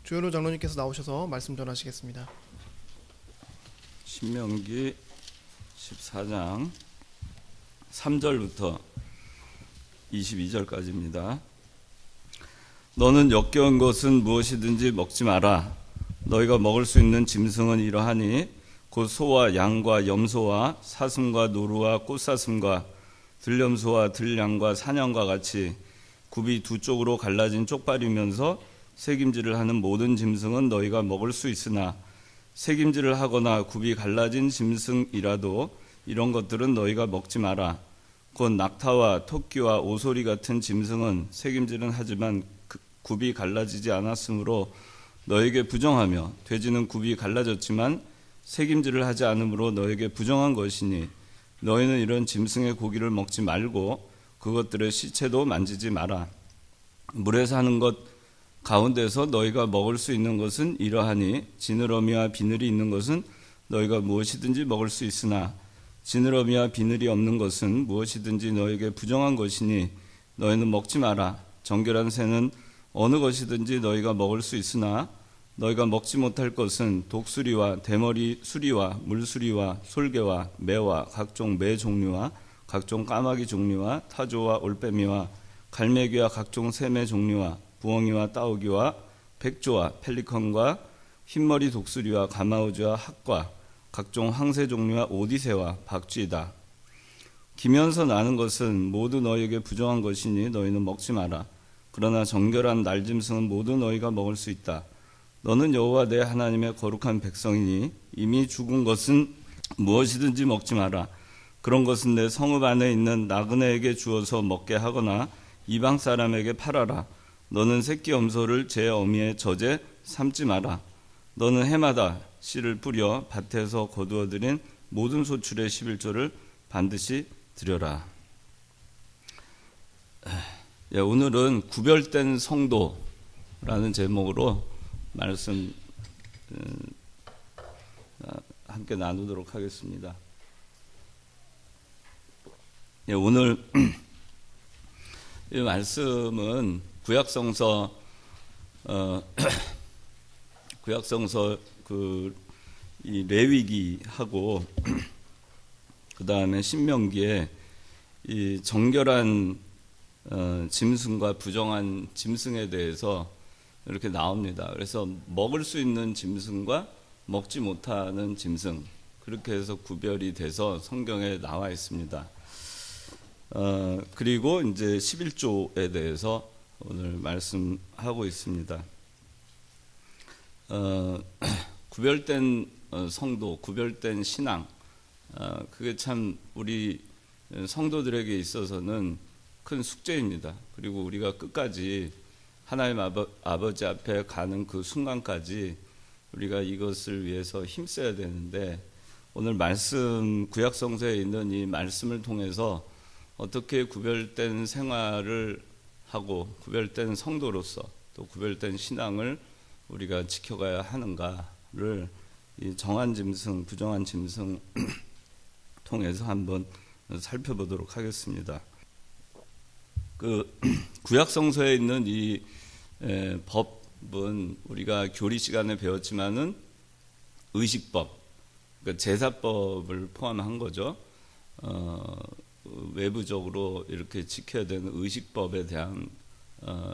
조현우 장로님께서 나오셔서 말씀 전하시겠습니다. 신명기 14장 3절부터 22절까지입니다. 너는 역겨운 것은 무엇이든지 먹지 마라. 너희가 먹을 수 있는 짐승은 이러하니 곧 소와 양과 염소와 사슴과 노루와 꽃사슴과 들염소와 들양과 사냥과 같이 굽이 두 쪽으로 갈라진 쪽발이면서 새김질을 하는 모든 짐승은 너희가 먹을 수 있으나 새김질을 하거나 굽이 갈라진 짐승이라도 이런 것들은 너희가 먹지 마라. 곧 낙타와 토끼와 오소리 같은 짐승은 새김질은 하지만 굽이 갈라지지 않았으므로 너에게 부정하며 돼지는 굽이 갈라졌지만 새김질을 하지 않으므로 너에게 부정한 것이니 너희는 이런 짐승의 고기를 먹지 말고 그것들의 시체도 만지지 마라. 물에 사는 것 가운데서 너희가 먹을 수 있는 것은 이러하니 지느러미와 비늘이 있는 것은 너희가 무엇이든지 먹을 수 있으나 지느러미와 비늘이 없는 것은 무엇이든지 너에게 부정한 것이니 너희는 먹지 마라. 정결한 새는 어느 것이든지 너희가 먹을 수 있으나 너희가 먹지 못할 것은 독수리와 대머리 수리와 물수리와 솔개와 매와 각종 매 종류와 각종 까마귀 종류와 타조와 올빼미와 갈매기와 각종 새매 종류와 부엉이와 따오기와 백조와 펠리컨과 흰머리 독수리와 가마우즈와 학과 각종 황새 종류와 오디새와 박쥐이다. 기면서 나는 것은 모두 너희에게 부정한 것이니 너희는 먹지 마라. 그러나 정결한 날짐승은 모두 너희가 먹을 수 있다. 너는 여호와 내 하나님의 거룩한 백성이니 이미 죽은 것은 무엇이든지 먹지 마라. 그런 것은 내 성읍 안에 있는 나그네에게 주어서 먹게 하거나 이방 사람에게 팔아라. 너는 새끼 염소를 제 어미의 젖에 삶지 마라. 너는 해마다 씨를 뿌려 밭에서 거두어들인 모든 소출의 11조를 반드시 드려라. 오늘은 구별된 성도라는 제목으로 말씀 함께 나누도록 하겠습니다. 오늘 이 말씀은 구약성서 이 레위기하고 그 다음에 신명기에 이 정결한 짐승과 부정한 짐승에 대해서 이렇게 나옵니다. 그래서 먹을 수 있는 짐승과 먹지 못하는 짐승, 그렇게 해서 구별이 돼서 성경에 나와 있습니다. 그리고 이제 11조에 대해서 오늘 말씀하고 있습니다. 구별된 성도, 구별된 신앙, 그게 참 우리 성도들에게 있어서는 큰 숙제입니다. 그리고 우리가 끝까지 하나님 아버지 앞에 가는 그 순간까지 우리가 이것을 위해서 힘써야 되는데, 오늘 말씀, 구약성서에 있는 이 말씀을 통해서 어떻게 구별된 생활을 하고 구별된 성도로서 또 구별된 신앙을 우리가 지켜가야 하는가를 이 정한 짐승, 부정한 짐승 통해서 한번 살펴보도록 하겠습니다. 그 구약성서에 있는 이 법은 우리가 교리 시간에 배웠지만은 의식법, 그러니까 제사법을 포함한 거죠. 외부적으로 이렇게 지켜야 되는 의식법에 대한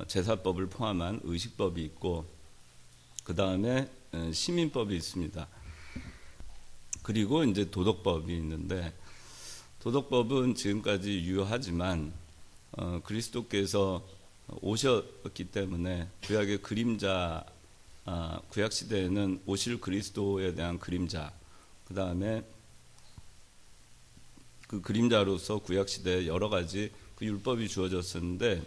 제사법을 포함한 의식법이 있고, 그 다음에 시민법이 있습니다. 그리고 이제 도덕법이 있는데, 도덕법은 지금까지 유효하지만 그리스도께서 오셨기 때문에 구약의 그림자, 구약 시대에는 오실 그리스도에 대한 그림자, 그 다음에 그 그림자로서 구약 시대에 여러 가지 그 율법이 주어졌었는데,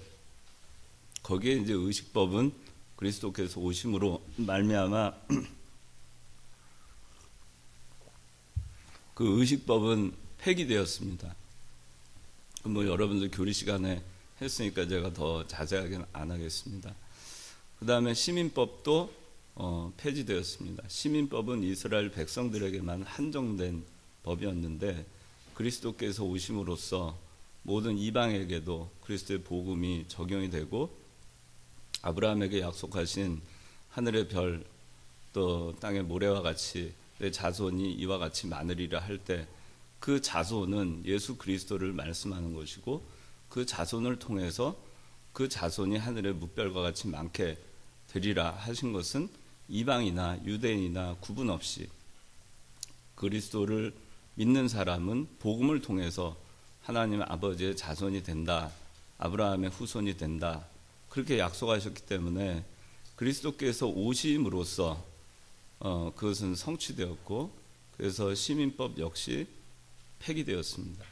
거기에 이제 의식법은 그리스도께서 오심으로 말미암아 그 의식법은 폐기되었습니다. 뭐 여러분들 교리 시간에 했으니까 제가 더 자세하게는 안 하겠습니다. 그 다음에 시민법도 폐지되었습니다. 시민법은 이스라엘 백성들에게만 한정된 법이었는데, 그리스도께서 오심으로써 모든 이방에게도 그리스도의 복음이 적용이 되고, 아브라함에게 약속하신 하늘의 별 또 땅의 모래와 같이 내 자손이 이와 같이 많으리라 할 때 그 자손은 예수 그리스도를 말씀하는 것이고 그 자손을 통해서 그 자손이 하늘의 뭇별과 같이 많게 되리라 하신 것은 이방이나 유대인이나 구분 없이 그리스도를 믿는 사람은 복음을 통해서 하나님 아버지의 자손이 된다. 아브라함의 후손이 된다. 그렇게 약속하셨기 때문에 그리스도께서 오심으로써 그것은 성취되었고 그래서 시민법 역시 폐기되었습니다.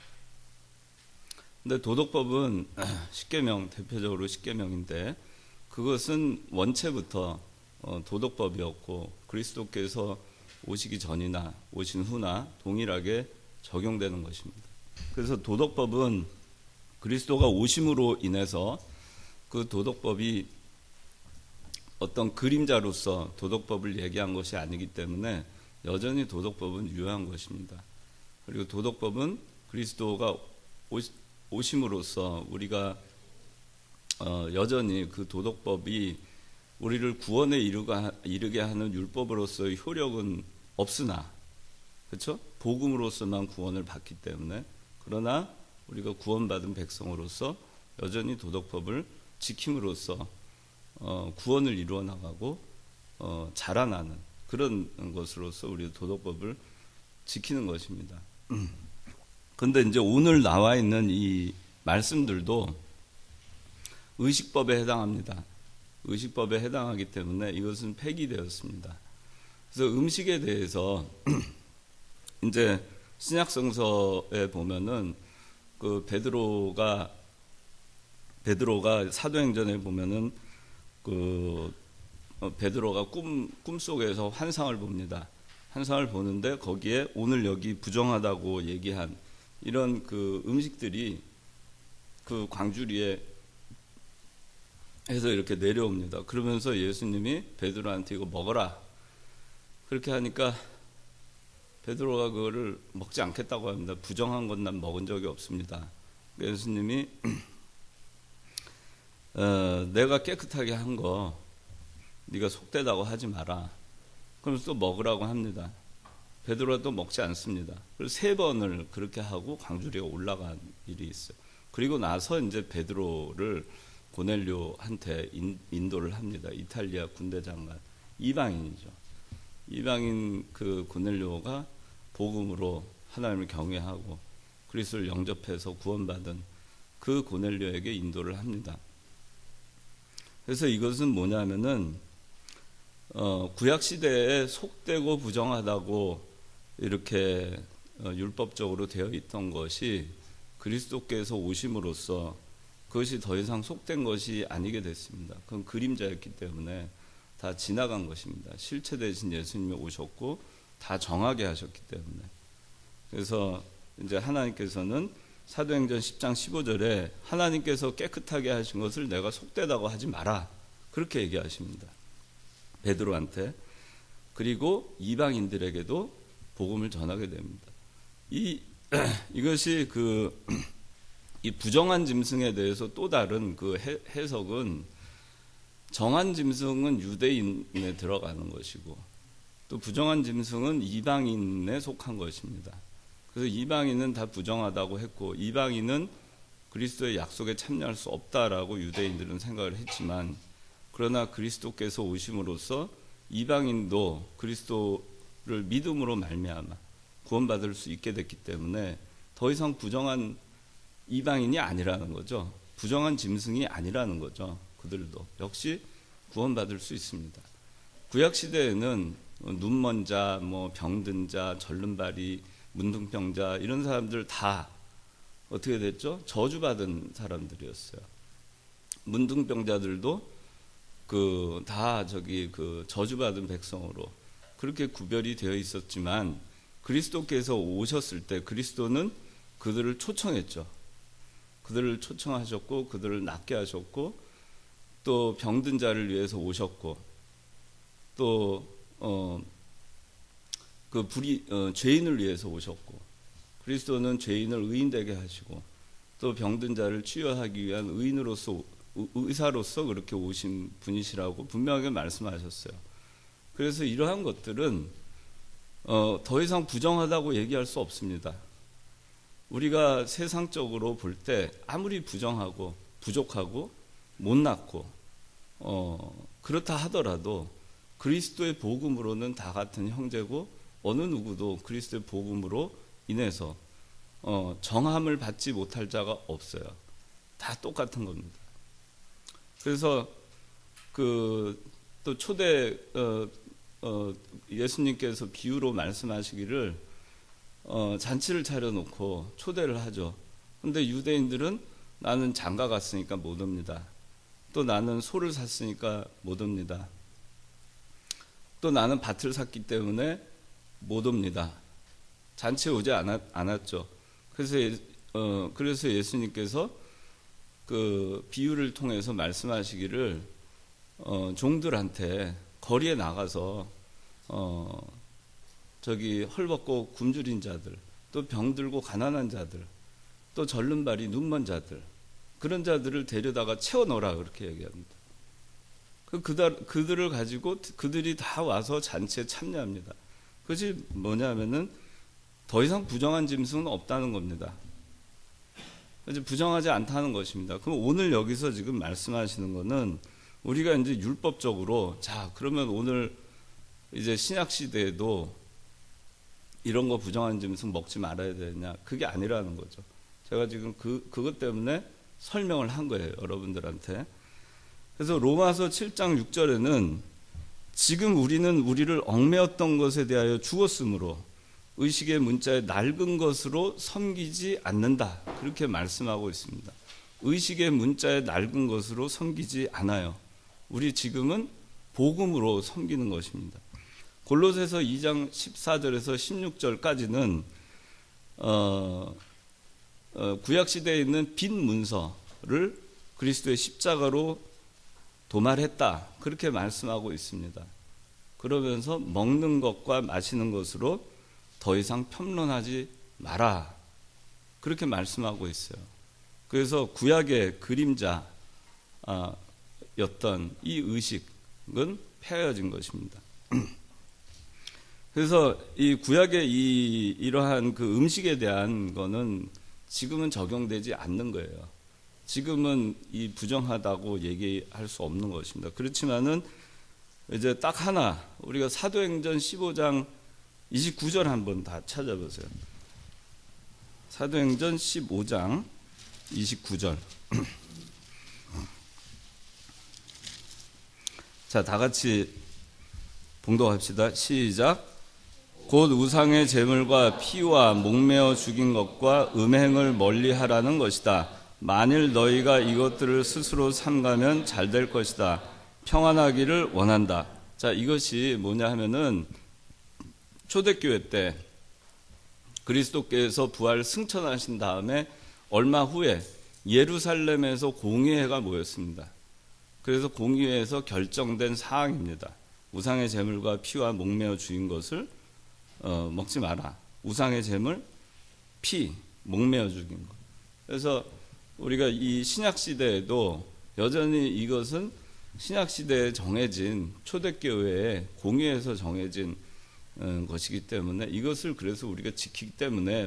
근데 도덕법은 십계명, 대표적으로 십계명인데 그것은 원체부터 도덕법이었고 그리스도께서 오시기 전이나 오신 후나 동일하게 적용되는 것입니다. 그래서 도덕법은 그리스도가 오심으로 인해서 그 도덕법이 어떤 그림자로서 도덕법을 얘기한 것이 아니기 때문에 여전히 도덕법은 유효한 것입니다. 그리고 도덕법은 그리스도가 오심으로써 우리가 여전히 그 도덕법이 우리를 구원에 이르게 하는 율법으로서의 효력은 없으나 그렇죠? 복음으로서만 구원을 받기 때문에 그러나 우리가 구원받은 백성으로서 여전히 도덕법을 지킴으로써 구원을 이루어 나가고 자라나는 그런 것으로서 우리 도덕법을 지키는 것입니다. 그런데 이제 오늘 나와 있는 이 말씀들도 의식법에 해당합니다. 의식법에 해당하기 때문에 이것은 폐기되었습니다. 그래서 음식에 대해서 이제 신약성서에 보면은 그 베드로가 사도행전에 보면은 그 베드로가 꿈속에서 환상을 봅니다. 환상을 보는데 거기에 오늘 여기 부정하다고 얘기한 이런 그 음식들이 그 광주리에 해서 이렇게 내려옵니다. 그러면서 예수님이 베드로한테 이거 먹어라. 그렇게 하니까 베드로가 그거를 먹지 않겠다고 합니다. 부정한 건 난 먹은 적이 없습니다. 예수님이 내가 깨끗하게 한 거 네가 속되다고 하지 마라. 그러면서 또 먹으라고 합니다. 베드로가 또 먹지 않습니다. 그래서 3번을 그렇게 하고 광주리에 올라간 일이 있어요. 그리고 나서 이제 베드로를 고넬료한테 인도를 합니다. 이탈리아 군대 장관 이방인이죠. 이방인 그 고넬료가 복음으로 하나님을 경외하고 그리스도를 영접해서 구원받은 그 고넬료에게 인도를 합니다. 그래서 이것은 뭐냐면은 구약 시대에 속되고 부정하다고 이렇게 율법적으로 되어 있던 것이 그리스도께서 오심으로써 그것이 더 이상 속된 것이 아니게 됐습니다. 그건 그림자였기 때문에 다 지나간 것입니다. 실체 대신 예수님이 오셨고 다 정하게 하셨기 때문에. 그래서 이제 하나님께서는 사도행전 10장 15절에 하나님께서 깨끗하게 하신 것을 내가 속되다고 하지 마라. 그렇게 얘기하십니다. 베드로한테. 그리고 이방인들에게도 복음을 전하게 됩니다. 이것이 이 부정한 짐승에 대해서 또 다른 그 해석은 정한 짐승은 유대인에 들어가는 것이고 또 부정한 짐승은 이방인에 속한 것입니다. 그래서 이방인은 다 부정하다고 했고 이방인은 그리스도의 약속에 참여할 수 없다라고 유대인들은 생각을 했지만 그러나 그리스도께서 오심으로써 이방인도 그리스도를 믿음으로 말미암아 구원받을 수 있게 됐기 때문에 더 이상 부정한 이방인이 아니라는 거죠. 부정한 짐승이 아니라는 거죠. 그들도 역시 구원받을 수 있습니다. 구약 시대에는 눈먼 자, 병든 자, 절름발이, 문둥병자 이런 사람들 다 어떻게 됐죠? 저주받은 사람들이었어요. 문둥병자들도 다 저주받은 백성으로 그렇게 구별이 되어 있었지만 그리스도께서 오셨을 때 그리스도는 그들을 초청했죠. 그들을 초청하셨고 그들을 낫게 하셨고 또 병든 자를 위해서 오셨고 또 죄인을 위해서 오셨고 그리스도는 죄인을 의인되게 하시고 또 병든 자를 치유하기 위한 의인으로서 의사로서 그렇게 오신 분이시라고 분명하게 말씀하셨어요. 그래서 이러한 것들은 더 이상 부정하다고 얘기할 수 없습니다. 우리가 세상적으로 볼 때 아무리 부정하고 부족하고 못났고 그렇다 하더라도 그리스도의 복음으로는 다 같은 형제고 어느 누구도 그리스도의 복음으로 인해서 정함을 받지 못할 자가 없어요. 다 똑같은 겁니다. 그래서 또 초대 예수님께서 비유로 말씀하시기를 잔치를 차려놓고 초대를 하죠. 근데 유대인들은 나는 장가 갔으니까 못 옵니다. 또 나는 소를 샀으니까 못 옵니다. 또 나는 밭을 샀기 때문에 못 옵니다. 잔치에 오지 않았죠. 그래서 예수님께서 그 비유를 통해서 말씀하시기를 종들한테 거리에 나가서 헐벗고 굶주린 자들, 또 병들고 가난한 자들, 또 절른 발이 눈먼 자들, 그런 자들을 데려다가 채워넣으라 그렇게 얘기합니다. 그들을 가지고 그들이 다 와서 잔치에 참여합니다. 그것이 뭐냐면은 더 이상 부정한 짐승은 없다는 겁니다. 이제 부정하지 않다는 것입니다. 그럼 오늘 여기서 지금 말씀하시는 거는 우리가 이제 율법적으로 그러면 오늘 이제 신약 시대에도 이런 거 부정한 짐승 먹지 말아야 되냐? 그게 아니라는 거죠. 제가 지금 그것 때문에 설명을 한 거예요, 여러분들한테. 그래서 로마서 7장 6절에는 지금 우리는 우리를 얽매였던 것에 대하여 죽었으므로 의식의 문자에 낡은 것으로 섬기지 않는다. 그렇게 말씀하고 있습니다. 의식의 문자에 낡은 것으로 섬기지 않아요. 우리 지금은 복음으로 섬기는 것입니다. 골로새서 2장 14절에서 16절까지는 구약 시대에 있는 빈 문서를 그리스도의 십자가로 도말했다. 그렇게 말씀하고 있습니다. 그러면서 먹는 것과 마시는 것으로 더 이상 편론하지 마라. 그렇게 말씀하고 있어요. 그래서 구약의 그림자였던 이 의식은 폐허진 것입니다. 그래서 이 구약의 이러한 그 음식에 대한 거는 지금은 적용되지 않는 거예요. 지금은 이 부정하다고 얘기할 수 없는 것입니다. 그렇지만은 이제 딱 하나, 우리가 사도행전 15장 29절 한번 다 찾아보세요. 사도행전 15장 29절. 자, 다 같이 봉독합시다. 시작. 곧 우상의 제물과 피와 목매어 죽인 것과 음행을 멀리하라는 것이다. 만일 너희가 이것들을 스스로 삼가면 잘 될 것이다. 평안하기를 원한다. 자, 이것이 뭐냐 하면은 초대교회 때 그리스도께서 부활 승천하신 다음에 얼마 후에 예루살렘에서 공의회가 모였습니다. 그래서 공의회에서 결정된 사항입니다. 우상의 제물과 피와 목매어 죽인 것을 먹지 마라. 우상의 제물, 피, 목매어 죽인 것. 그래서 우리가 이 신약 시대에도 여전히 이것은 신약 시대에 정해진 초대교회의 공의회에서 정해진 것이기 때문에 이것을 그래서 우리가 지키기 때문에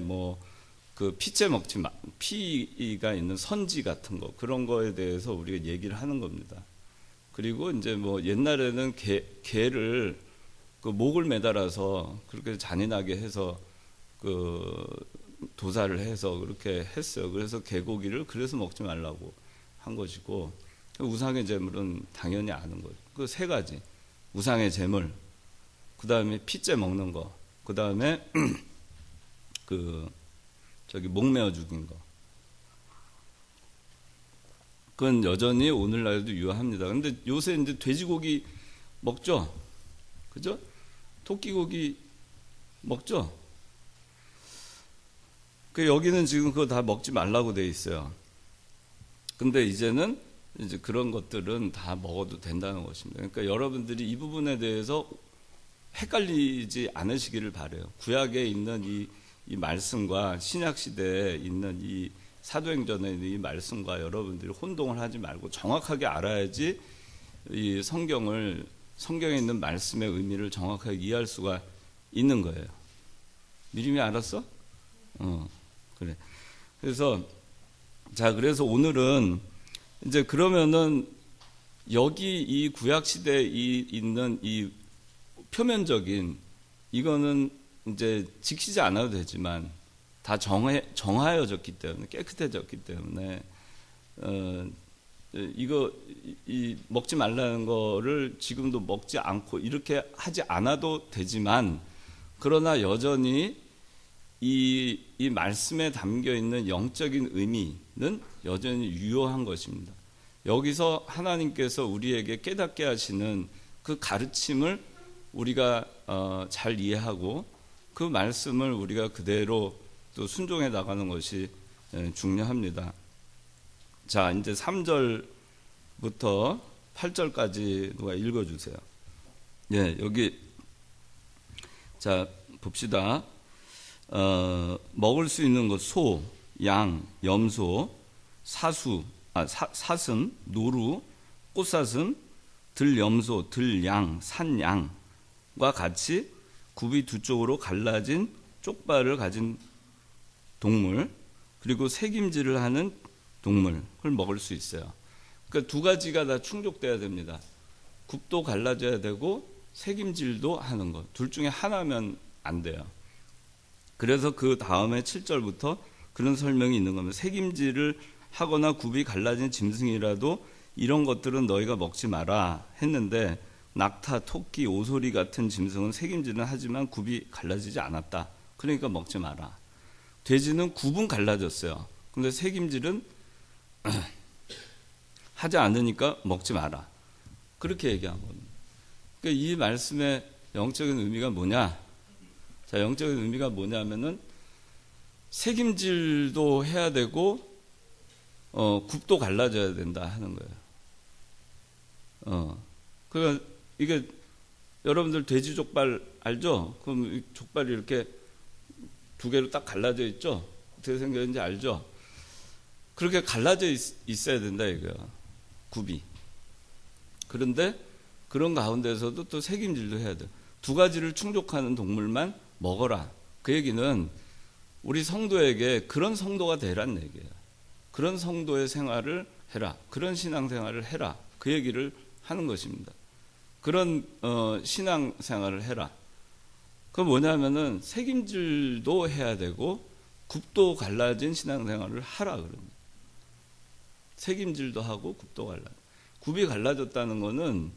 그 피째 먹지 마, 피가 있는 선지 같은 거 그런 거에 대해서 우리가 얘기를 하는 겁니다. 그리고 이제 옛날에는 개를 그 목을 매달아서 그렇게 잔인하게 해서 그 도살을 해서 그렇게 했어요. 그래서 개고기를 그래서 먹지 말라고 한 것이고, 우상의 제물은 당연히 아는 거죠. 그 세 가지, 우상의 제물, 그 다음에 피째 먹는 거, 그 다음에 목 메어 죽인 거. 그건 여전히 오늘날도 유효합니다. 근데 요새 이제 돼지고기 먹죠? 그죠? 토끼고기 먹죠? 여기는 지금 그거 다 먹지 말라고 돼 있어요. 근데 이제는 이제 그런 것들은 다 먹어도 된다는 것입니다. 그러니까 여러분들이 이 부분에 대해서 헷갈리지 않으시기를 바라요. 구약에 있는 이 말씀과 신약 시대에 있는 이 사도행전에 있는 이 말씀과 여러분들이 혼동을 하지 말고 정확하게 알아야지 이 성경에 있는 말씀의 의미를 정확하게 이해할 수가 있는 거예요. 미리미 알았어? 그래. 그래서 그래서 오늘은 이제 그러면은 여기 이 구약 시대에 있는 이 표면적인 이거는 이제 지키지 않아도 되지만 다 정하여졌기 때문에 깨끗해졌기 때문에 이거 먹지 말라는 거를 지금도 먹지 않고 이렇게 하지 않아도 되지만 그러나 여전히 이 말씀에 담겨 있는 영적인 의미는 여전히 유효한 것입니다. 여기서 하나님께서 우리에게 깨닫게 하시는 그 가르침을 우리가 잘 이해하고 그 말씀을 우리가 그대로 또 순종해 나가는 것이 중요합니다. 자, 이제 3절부터 8절까지 누가 읽어주세요. 예, 여기 자 봅시다. 먹을 수 있는 것 소, 양, 염소, 사슴, 노루, 꽃사슴, 들염소, 들양, 산양과 같이 굽이 두 쪽으로 갈라진 쪽발을 가진 동물, 그리고 새김질을 하는 동물을 먹을 수 있어요. 그러니까 두 가지가 다 충족돼야 됩니다. 굽도 갈라져야 되고 새김질도 하는 것. 둘 중에 하나면 안 돼요. 그래서 그 다음에 7절부터 그런 설명이 있는 겁니다. 새김질을 하거나 굽이 갈라진 짐승이라도 이런 것들은 너희가 먹지 마라 했는데 낙타, 토끼, 오소리 같은 짐승은 새김질은 하지만 굽이 갈라지지 않았다. 그러니까 먹지 마라. 돼지는 굽은 갈라졌어요. 근데 새김질은 하지 않으니까 먹지 마라. 그렇게 얘기한 겁니다. 그러니까 이 말씀의 영적인 의미가 뭐냐? 자, 영적인 의미가 뭐냐면은 새김질도 해야 되고 굽도 갈라져야 된다 하는 거예요. 그러니까 이게 여러분들 돼지 족발 알죠? 그럼 이 족발이 이렇게 두 개로 딱 갈라져 있죠? 어떻게 생겼는지 알죠? 그렇게 갈라져 있어야 된다 이거야. 굽이. 그런데 그런 가운데서도 또 새김질도 해야 돼. 두 가지를 충족하는 동물만 먹어라. 그 얘기는 우리 성도에게 그런 성도가 되란 얘기예요. 그런 성도의 생활을 해라. 그런 신앙생활을 해라. 그 얘기를 하는 것입니다. 그런 신앙생활을 해라. 그건 뭐냐면은 새김질도 해야 되고 굽도 갈라진 신앙생활을 하라 그럽니다. 새김질도 하고 굽도 갈라. 굽이 갈라졌다는 것은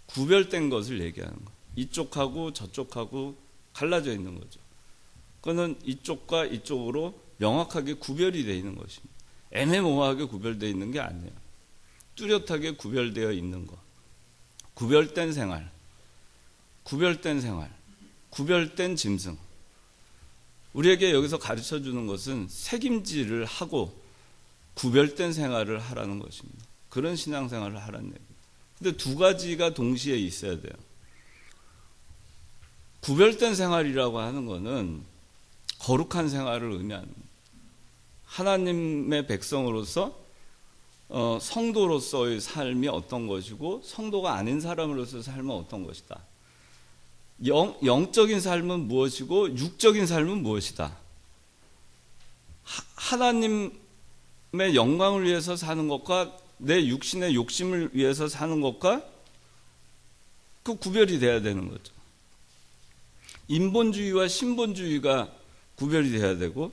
구별된 것을 얘기하는 거예요. 이쪽하고 저쪽하고 갈라져 있는 거죠. 그거는 이쪽과 이쪽으로 명확하게 구별이 되어 있는 것입니다. 애매모호하게 구별되어 있는 게 아니에요. 뚜렷하게 구별되어 있는 것. 구별된 생활, 구별된 짐승. 우리에게 여기서 가르쳐 주는 것은 새김질을 하고 구별된 생활을 하라는 것입니다. 그런 신앙생활을 하라는 얘기예요. 근데 두 가지가 동시에 있어야 돼요. 구별된 생활이라고 하는 것은 거룩한 생활을 의미합니다. 하나님의 백성으로서 성도로서의 삶이 어떤 것이고 성도가 아닌 사람으로서의 삶은 어떤 것이다. 영적인 삶은 무엇이고 육적인 삶은 무엇이다. 하나님의 영광을 위해서 사는 것과 내 육신의 욕심을 위해서 사는 것과 그 구별이 돼야 되는 거죠. 인본주의와 신본주의가 구별이 돼야 되고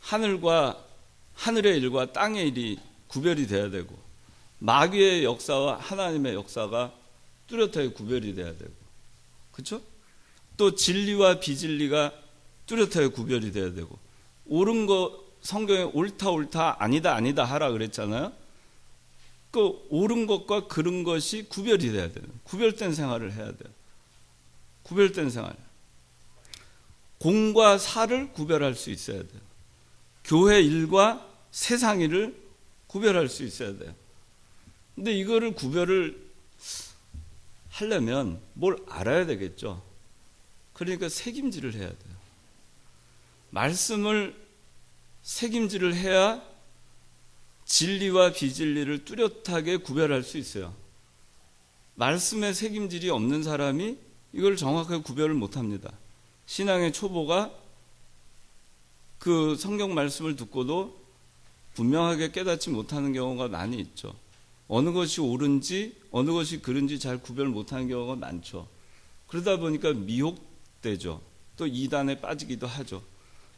하늘의 일과 땅의 일이 구별이 돼야 되고 마귀의 역사와 하나님의 역사가 뚜렷하게 구별이 돼야 되고 그렇죠? 또 진리와 비진리가 뚜렷하게 구별이 돼야 되고 옳은 거 성경에 옳다 아니다 하라 그랬잖아요. 그 옳은 것과 그른 것이 구별이 돼야 돼요. 구별된 생활을 해야 돼요. 구별된 생활. 공과 사를 구별할 수 있어야 돼요. 교회 일과 세상 일을 구별할 수 있어야 돼요. 근데 이거를 구별을 하려면 뭘 알아야 되겠죠. 그러니까 새김질을 해야 돼요. 말씀을 책임질을 해야 진리와 비진리를 뚜렷하게 구별할 수 있어요. 말씀에 책임질이 없는 사람이 이걸 정확하게 구별을 못합니다. 신앙의 초보가 그 성경 말씀을 듣고도 분명하게 깨닫지 못하는 경우가 많이 있죠. 어느 것이 옳은지 어느 것이 그른지 잘 구별 못하는 경우가 많죠. 그러다 보니까 미혹되죠. 또 이단에 빠지기도 하죠.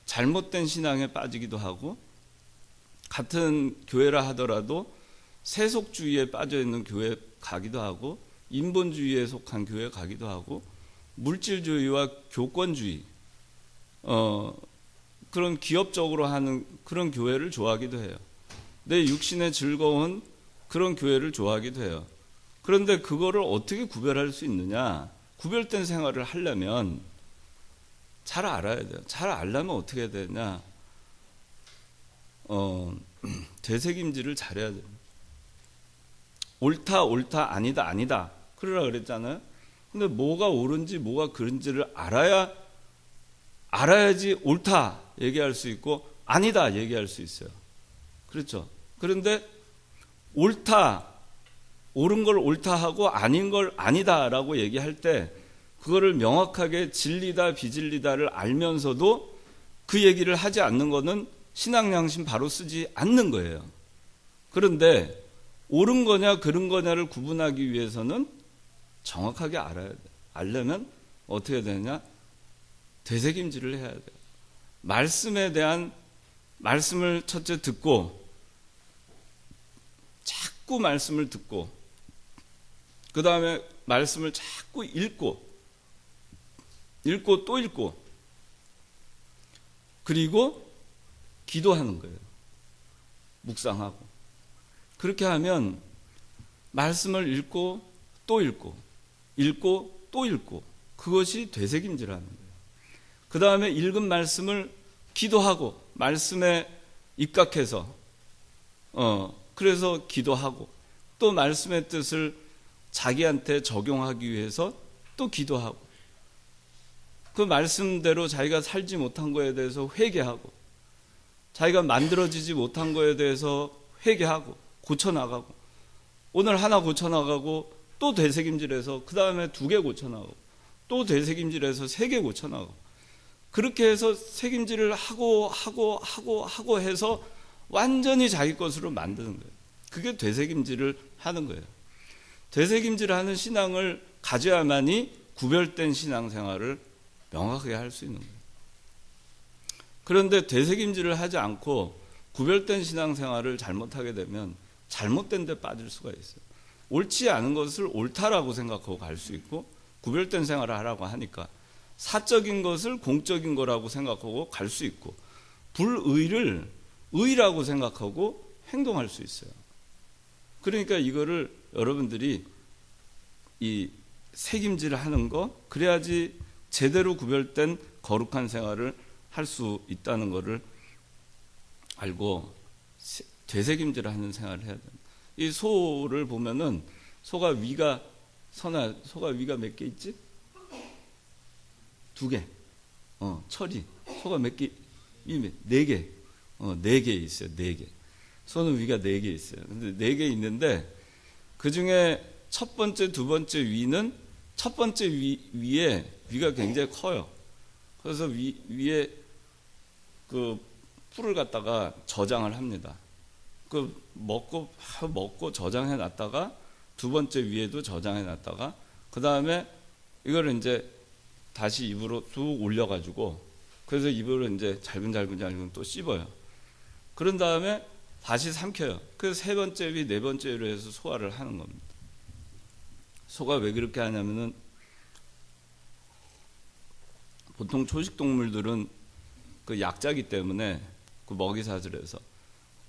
잘못된 신앙에 빠지기도 하고, 같은 교회라 하더라도 세속주의에 빠져있는 교회 가기도 하고, 인본주의에 속한 교회 가기도 하고, 물질주의와 교권주의, 그런 기업적으로 하는 그런 교회를 좋아하기도 해요. 내 육신의 즐거운 그런 교회를 좋아하기도 해요. 그런데 그거를 어떻게 구별할 수 있느냐? 구별된 생활을 하려면 잘 알아야 돼요. 잘 알려면 어떻게 해야 되냐? 되새김질을 잘해야 돼요. 옳다, 옳다, 아니다, 아니다. 그러라 그랬잖아요. 근데 뭐가 옳은지 뭐가 그른지를 알아야지 옳다 얘기할 수 있고 아니다 얘기할 수 있어요. 그렇죠. 그런데 옳다, 옳은 걸 옳다 하고 아닌 걸 아니다라고 얘기할 때 그거를 명확하게 진리다 비진리다를 알면서도 그 얘기를 하지 않는 거는 신앙 양심 바로 쓰지 않는 거예요. 그런데 옳은 거냐 그른 거냐를 구분하기 위해서는 정확하게 알아야 돼요. 알려면 어떻게 되느냐? 되새김질을 해야 돼요. 말씀에 대한 말씀을 첫째 듣고, 자꾸 말씀을 듣고, 그 다음에 말씀을 자꾸 읽고 또 읽고, 그리고 기도하는 거예요. 묵상하고. 그렇게 하면 말씀을 읽고 또 읽고 또 읽고, 그것이 되새김질하는 거예요. 그 다음에 읽은 말씀을 기도하고, 말씀에 입각해서 그래서 기도하고, 또 말씀의 뜻을 자기한테 적용하기 위해서 또 기도하고, 그 말씀대로 자기가 살지 못한 거에 대해서 회개하고, 자기가 만들어지지 못한 거에 대해서 회개하고 고쳐나가고, 오늘 하나 고쳐나가고 또 되새김질해서 그 다음에 2개 고쳐나가고 또 되새김질해서 3개 고쳐나가고, 그렇게 해서 책임질을 하고 해서 완전히 자기 것으로 만드는 거예요. 그게 되새김질을 하는 거예요. 되새김질을 하는 신앙을 가져야만이 구별된 신앙생활을 명확하게 할 수 있는 거예요. 그런데 되새김질을 하지 않고 구별된 신앙생활을 잘못하게 되면 잘못된 데 빠질 수가 있어요. 옳지 않은 것을 옳다라고 생각하고 갈 수 있고, 구별된 생활을 하라고 하니까 사적인 것을 공적인 거라고 생각하고 갈 수 있고, 불의를 의라고 생각하고 행동할 수 있어요. 그러니까 이거를 여러분들이 이 책임질을 하는 거, 그래야지 제대로 구별된 거룩한 생활을 할 수 있다는 것을 알고 되새김질을 하는 생활을 해야 됩니다. 이 소를 보면은 소가 위가 몇 개 있지? 2개. 철이. 소가 몇 개? 4개. 4개 있어요. 4개. 소는 위가 4개 있어요. 근데 4개 있는데, 그 중에 첫 번째, 두 번째 위는 첫 번째 위에 위가 굉장히 커요. 그래서 위에 그 풀을 갖다가 저장을 합니다. 그 먹고 저장해 놨다가 두 번째 위에도 저장해 놨다가, 그 다음에 이거를 이제 다시 입으로 쭉 올려가지고, 그래서 입으로 이제 잘근 또 씹어요. 그런 다음에 다시 삼켜요. 그래서 3번째 위, 4번째 위로 해서 소화를 하는 겁니다. 소가 왜 그렇게 하냐면은, 보통 초식 동물들은 그 약자기 때문에 그 먹이 사슬에서,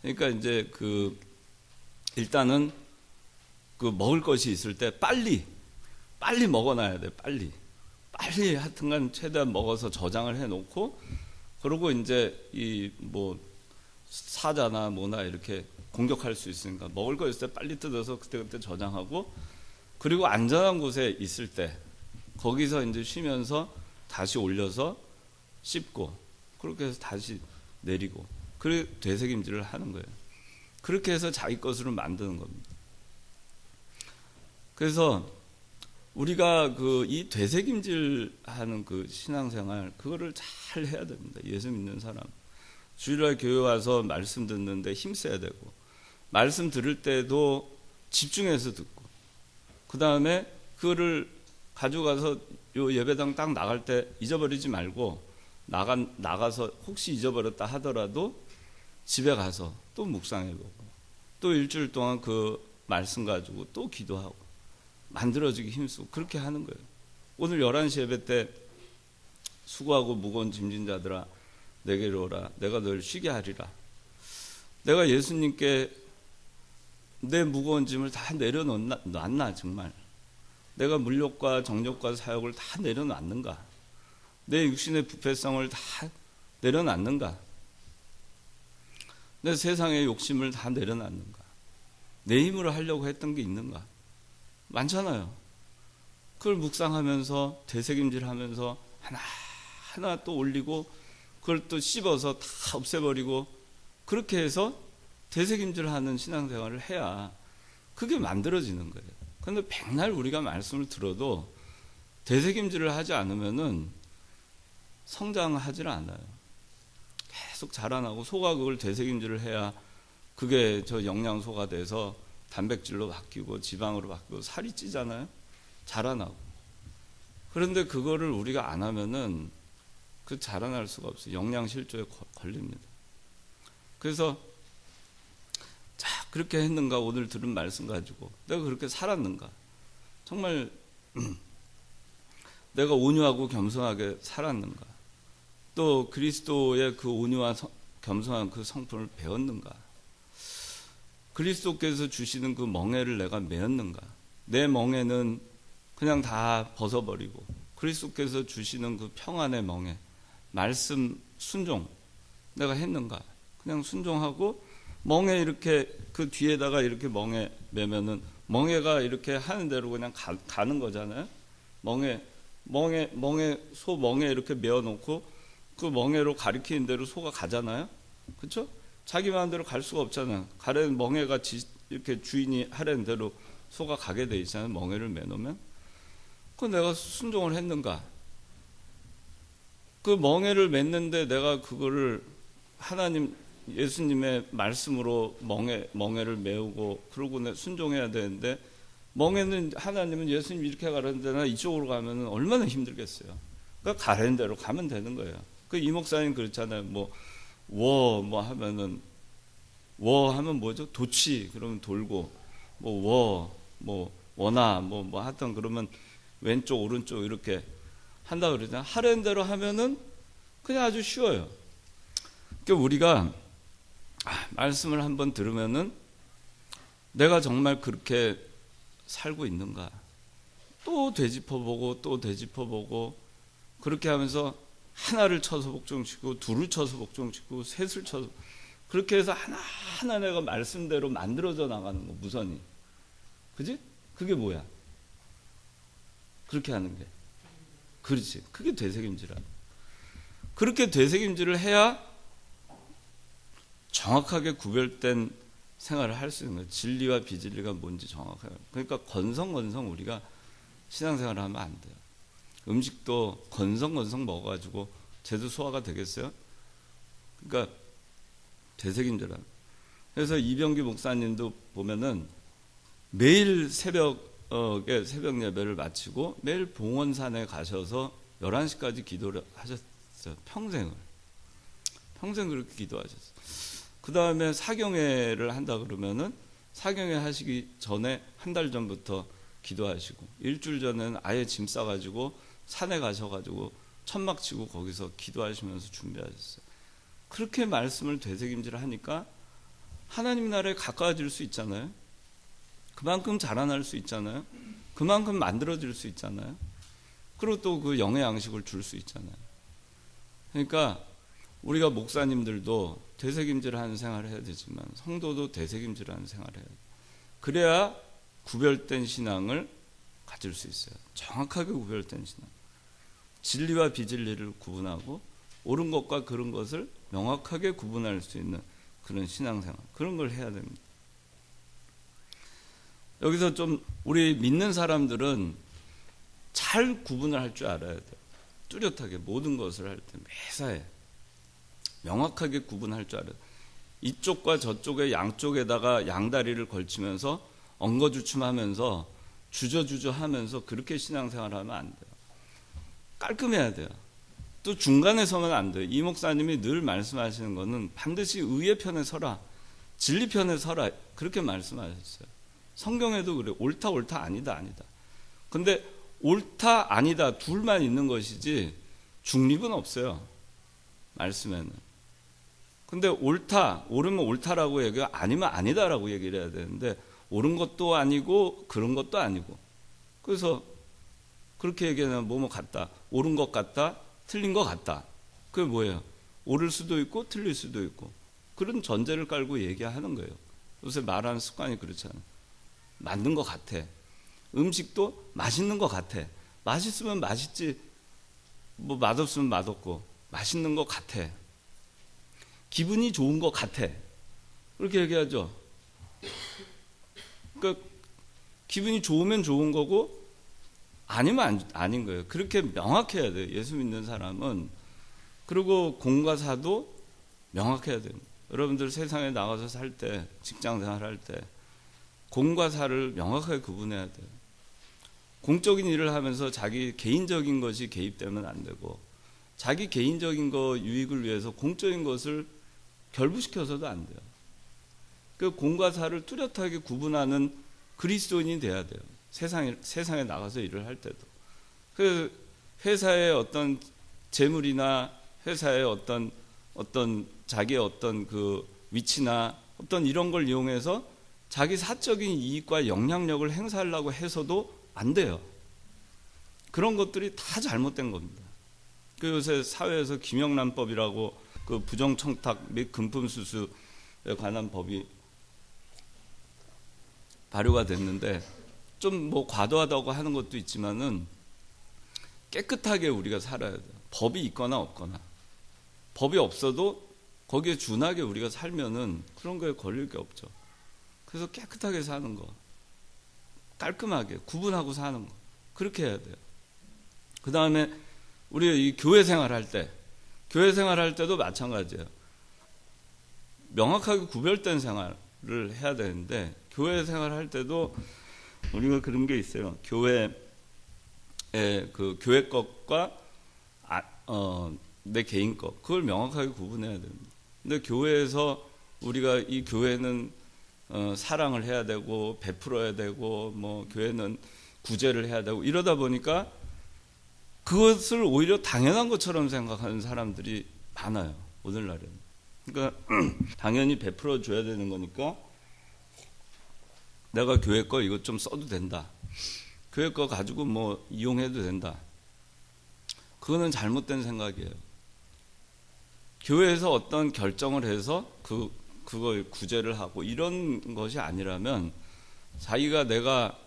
그러니까 이제 일단은 그 먹을 것이 있을 때 빨리 먹어놔야 돼. 빨리 하여튼간 최대한 먹어서 저장을 해놓고, 그리고 이제 이 뭐 사자나 뭐나 이렇게 공격할 수 있으니까 먹을 거 있을 때 빨리 뜯어서 그때 저장하고, 그리고 안전한 곳에 있을 때 거기서 이제 쉬면서 다시 올려서 씹고, 그렇게 해서 다시 내리고, 그래 되새김질을 하는 거예요. 그렇게 해서 자기 것으로 만드는 겁니다. 그래서 우리가 이 되새김질하는 그 신앙생활 그거를 잘 해야 됩니다. 예수 믿는 사람 주일날 교회 와서 말씀 듣는데 힘써야 되고, 말씀 들을 때도 집중해서 듣고, 그 다음에 그거를 가져가서 요 예배당 딱 나갈 때 잊어버리지 말고 나가서 혹시 잊어버렸다 하더라도 집에 가서 또 묵상해보고 또 일주일 동안 그 말씀 가지고 또 기도하고 만들어지기 힘쓰고 그렇게 하는 거예요. 오늘 11시 예배 때 수고하고 무거운 짐진 자들아 내게로 오라 내가 널 쉬게 하리라. 내가 예수님께 내 무거운 짐을 다 내려놨나 정말? 내가 물욕과 정욕과 사욕을 다 내려놨는가? 내 육신의 부패성을 다 내려놨는가? 내 세상의 욕심을 다 내려놨는가? 내 힘으로 하려고 했던 게 있는가? 많잖아요. 그걸 묵상하면서 되새김질하면서 하나하나 또 올리고 그걸 또 씹어서 다 없애버리고 그렇게 해서 되새김질하는 신앙생활을 해야 그게 만들어지는 거예요. 그런데 백날 우리가 말씀을 들어도 되새김질을 하지 않으면은 성장하지 않아요. 계속 자라나고 소가 그걸 되새김질을 해야 그게 저 영양소가 돼서 단백질로 바뀌고 지방으로 바뀌고 살이 찌잖아요. 자라나고. 그런데 그거를 우리가 안 하면은 그 자라날 수가 없어요. 영양실조에 걸립니다. 그래서 자 그렇게 했는가 오늘 들은 말씀 가지고 내가 그렇게 살았는가 정말 내가 온유하고 겸손하게 살았는가 또 그리스도의 그 온유와 겸손한 그 성품을 배웠는가 그리스도께서 주시는 그 멍에를 내가 메었는가 내 멍에는 그냥 다 벗어버리고 그리스도께서 주시는 그 평안의 멍에 말씀 순종 내가 했는가 그냥 순종하고 멍에 이렇게 그 뒤에다가 이렇게 멍에 매면은 멍에가 이렇게 하는 대로 그냥 가는 거잖아요. 소 멍에 이렇게 메어놓고 그 멍에로 가리키는 대로 소가 가잖아요. 그렇죠? 자기 마음대로 갈 수가 없잖아요. 가래는 멍에가 이렇게 주인이 하라는 대로 소가 가게 돼 있잖아요. 멍에를 매놓으면. 그 내가 순종을 했는가? 그 멍에를 맸는데 내가 그거를 하나님 예수님의 말씀으로 멍에를 메우고 그러고 순종해야 되는데 멍에는 하나님은 예수님 이렇게 가라는데 나 이쪽으로 가면 얼마나 힘들겠어요. 그러니까 가라는 대로 가면 되는 거예요. 그 이 목사님 그렇잖아요. 뭐 하면은 워 하면 뭐죠? 도치 그러면 돌고 원아 하여튼 그러면 왼쪽 오른쪽 이렇게 한다 그러잖아요. 하라는 대로 하면은 그냥 아주 쉬워요. 그러니까 우리가 말씀을 한번 들으면은 내가 정말 그렇게 살고 있는가 또 되짚어보고 그렇게 하면서 하나를 쳐서 복종시키고 둘을 쳐서 복종시키고 셋을 쳐서 그렇게 해서 하나하나 내가 말씀대로 만들어져 나가는 거 무선이 그지? 그게 뭐야? 그렇게 하는 게 그렇지 그게 되새김질이야. 그렇게 되새김질을 해야 정확하게 구별된 생활을 할 수 있는 거예요. 진리와 비진리가 뭔지 정확하게. 그러니까 건성건성 우리가 신앙생활을 하면 안 돼요. 음식도 건성건성 먹어가지고 제도 소화가 되겠어요? 그러니까 되새김질하는. 그래서 이병기 목사님도 보면은 매일 새벽에 새벽 예배를 마치고 매일 봉원산에 가셔서 11시까지 기도를 하셨어요. 평생 그렇게 기도하셨어요. 그 다음에 사경회를 한다 그러면은 사경회 하시기 전에 한 달 전부터 기도하시고 일주일 전에는 아예 짐 싸가지고 산에 가셔가지고 천막 치고 거기서 기도하시면서 준비하셨어요. 그렇게 말씀을 되새김질을 하니까 하나님 나라에 가까워질 수 있잖아요. 그만큼 자라날 수 있잖아요. 그만큼 만들어질 수 있잖아요. 그리고 또 그 영의 양식을 줄 수 있잖아요. 그러니까 우리가 목사님들도 되새김질하는 생활을 해야 되지만 성도도 되새김질하는 생활을 해야 돼요. 그래야 구별된 신앙을 가질 수 있어요. 정확하게 구별된 신앙. 진리와 비진리를 구분하고 옳은 것과 그런 것을 명확하게 구분할 수 있는 그런 신앙생활, 그런 걸 해야 됩니다. 여기서 좀 우리 믿는 사람들은 잘 구분을 할 줄 알아야 돼요. 뚜렷하게 모든 것을 할 때 매사에 명확하게 구분할 줄 알아요. 이쪽과 저쪽의 양쪽에다가 양다리를 걸치면서 엉거주춤하면서 주저주저하면서 그렇게 신앙생활하면 안 돼요. 깔끔해야 돼요. 또 중간에 서면 안 돼요. 이 목사님이 늘 말씀하시는 거는 반드시 의의 편에 서라, 진리 편에 서라, 그렇게 말씀하셨어요. 성경에도 그래요. 옳다 옳다 아니다 아니다. 근데 옳다 아니다 둘만 있는 것이지 중립은 없어요, 말씀에는. 근데 옳다, 옳으면 옳다라고 얘기하고 아니면 아니다라고 얘기를 해야 되는데 옳은 것도 아니고 그런 것도 아니고, 그래서 그렇게 얘기하면 뭐뭐 같다, 옳은 것 같다, 틀린 것 같다. 그게 뭐예요? 옳을 수도 있고 틀릴 수도 있고, 그런 전제를 깔고 얘기하는 거예요. 요새 말하는 습관이 그렇잖아요. 맞는 것 같아. 음식도 맛있는 것 같아. 맛있으면 맛있지, 뭐 맛없으면 맛없고, 맛있는 것 같아. 기분이 좋은 것 같아. 그렇게 얘기하죠. 그러니까 기분이 좋으면 좋은 거고 아니면 아닌 거예요. 그렇게 명확해야 돼요, 예수 믿는 사람은. 그리고 공과 사도 명확해야 됩니다. 여러분들 세상에 나가서 살 때, 직장생활 할 때 공과 사를 명확하게 구분해야 돼요. 공적인 일을 하면서 자기 개인적인 것이 개입되면 안 되고, 자기 개인적인 거 유익을 위해서 공적인 것을 결부시켜서도 안 돼요. 그 공과 사를 뚜렷하게 구분하는 그리스도인이 돼야 돼요. 세상에 나가서 일을 할 때도. 그 회사의 어떤 재물이나 회사의 어떤 자기의 어떤 그 위치나 어떤 이런 걸 이용해서 자기 사적인 이익과 영향력을 행사하려고 해서도 안 돼요. 그런 것들이 다 잘못된 겁니다. 그 요새 사회에서 김영란법이라고 그 부정청탁 및 금품수수에 관한 법이 발효가 됐는데, 좀 뭐 과도하다고 하는 것도 있지만은 깨끗하게 우리가 살아야 돼요. 법이 있거나 없거나. 법이 없어도 거기에 준하게 우리가 살면은 그런 거에 걸릴 게 없죠. 그래서 깨끗하게 사는 거, 깔끔하게 구분하고 사는 거, 그렇게 해야 돼요. 그 다음에 우리가 이 교회 생활할 때도 마찬가지예요. 명확하게 구별된 생활을 해야 되는데, 교회 생활할 때도 우리가 그런 게 있어요. 교회의 그 교회 것과 내 개인 것, 그걸 명확하게 구분해야 됩니다. 근데 교회에서 우리가 이 교회는 사랑을 해야 되고 베풀어야 되고, 뭐 교회는 구제를 해야 되고, 이러다 보니까 그것을 오히려 당연한 것처럼 생각하는 사람들이 많아요, 오늘날에는. 그러니까 당연히 베풀어 줘야 되는 거니까 내가 교회 거 이것 좀 써도 된다, 교회 거 가지고 뭐 이용해도 된다. 그거는 잘못된 생각이에요. 교회에서 어떤 결정을 해서 그걸 구제를 하고 이런 것이 아니라면, 자기가 내가